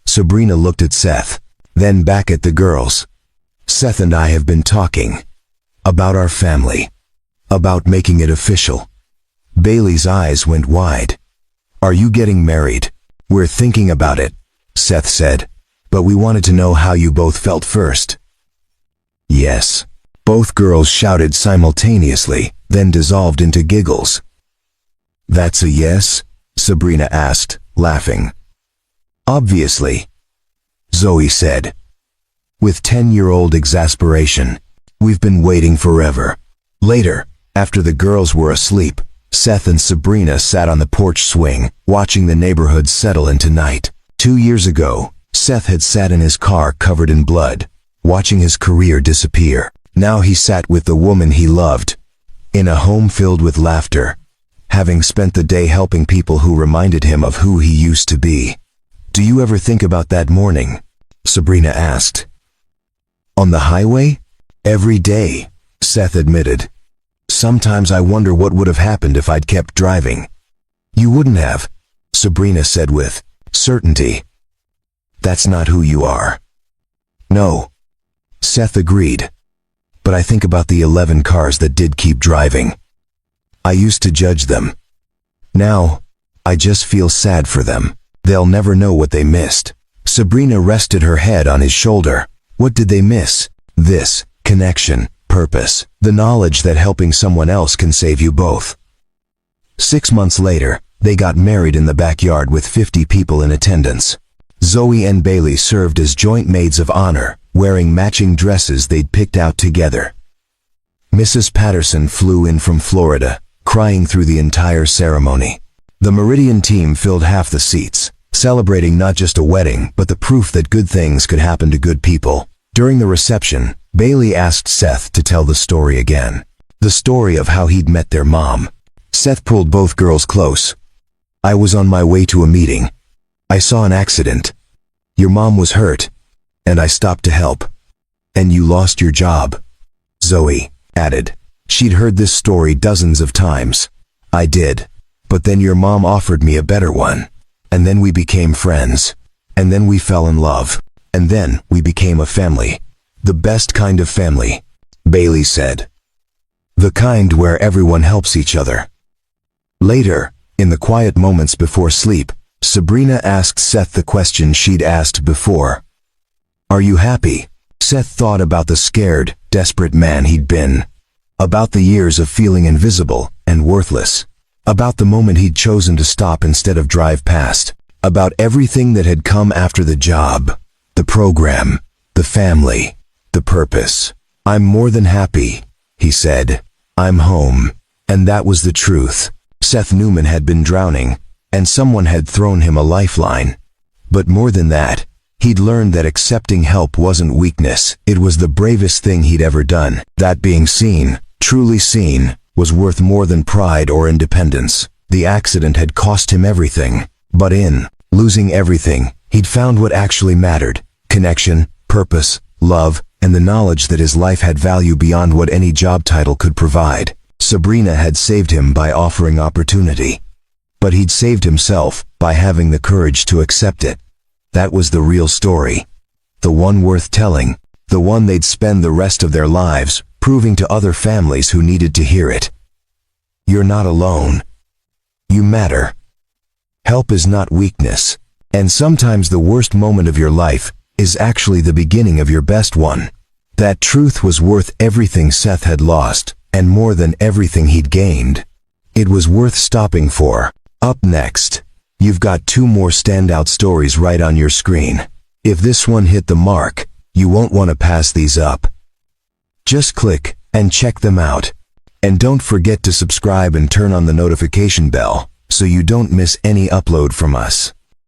Sabrina looked at Seth, then back at the girls. "Seth and I have been talking about our family, about making it official." Bailey's eyes went wide. "Are you getting married?" "We're thinking about it," Seth said, "but we wanted to know how you both felt first." "Yes," both girls shouted simultaneously, then dissolved into giggles. "That's a yes?" Sabrina asked, laughing. "Obviously," Zoe said, with 10-year-old exasperation. "We've been waiting forever." Later, after the girls were asleep, Seth and Sabrina sat on the porch swing, watching the neighborhood settle into night. 2 years ago, Seth had sat in his car covered in blood, watching his career disappear. Now he sat with the woman he loved, in a home filled with laughter, having spent the day helping people who reminded him of who he used to be. "Do you ever think about that morning?" Sabrina asked. "On the highway?" "Every day," Seth admitted. "Sometimes I wonder what would have happened if I'd kept driving." "You wouldn't have," Sabrina said with certainty. "That's not who you are." "No," Seth agreed. "But I think about the 11 cars that did keep driving. I used to judge them. Now, I just feel sad for them. They'll never know what they missed." Sabrina rested her head on his shoulder. What did they miss? This connection, purpose, the knowledge that helping someone else can save you both. 6 months later, they got married in the backyard with 50 people in attendance. Zoe and Bailey served as joint maids of honor, wearing matching dresses they'd picked out together. Mrs. Patterson flew in from Florida, crying through the entire ceremony. The Meridian team filled half the seats, celebrating not just a wedding, but the proof that good things could happen to good people. During the reception, Bailey asked Seth to tell the story again. The story of how he'd met their mom. Seth pulled both girls close. "I was on my way to a meeting. I saw an accident. Your mom was hurt, and I stopped to help. And you lost your job," Zoe added. She'd heard this story dozens of times. "I did. But then your mom offered me a better one. And then we became friends. And then we fell in love. And then we became a family. The best kind of family," Bailey said. "The kind where everyone helps each other." Later, in the quiet moments before sleep, Sabrina asked Seth the question she'd asked before. "Are you happy?" Seth thought about the scared, desperate man he'd been. About the years of feeling invisible and worthless. About the moment he'd chosen to stop instead of drive past. About everything that had come after the job, the program, the family, the purpose. "I'm more than happy," he said. "I'm home." And that was the truth. Seth Newman had been drowning, and someone had thrown him a lifeline. But more than that, he'd learned that accepting help wasn't weakness, it was the bravest thing he'd ever done. That being seen, truly seen, was worth more than pride or independence. The accident had cost him everything, but in losing everything, he'd found what actually mattered: connection, purpose, love, and the knowledge that his life had value beyond what any job title could provide. Sabrina had saved him by offering opportunity. But he'd saved himself by having the courage to accept it. That was the real story. The one worth telling. The one they'd spend the rest of their lives proving to other families who needed to hear it. You're not alone. You matter. Help is not weakness. And sometimes the worst moment of your life is actually the beginning of your best one. That truth was worth everything Seth had lost, and more than everything he'd gained. It was worth stopping for. Up next, you've got 2 more standout stories right on your screen. If this one hit the mark, you won't want to pass these up. Just click and check them out. And don't forget to subscribe and turn on the notification bell so you don't miss any upload from us.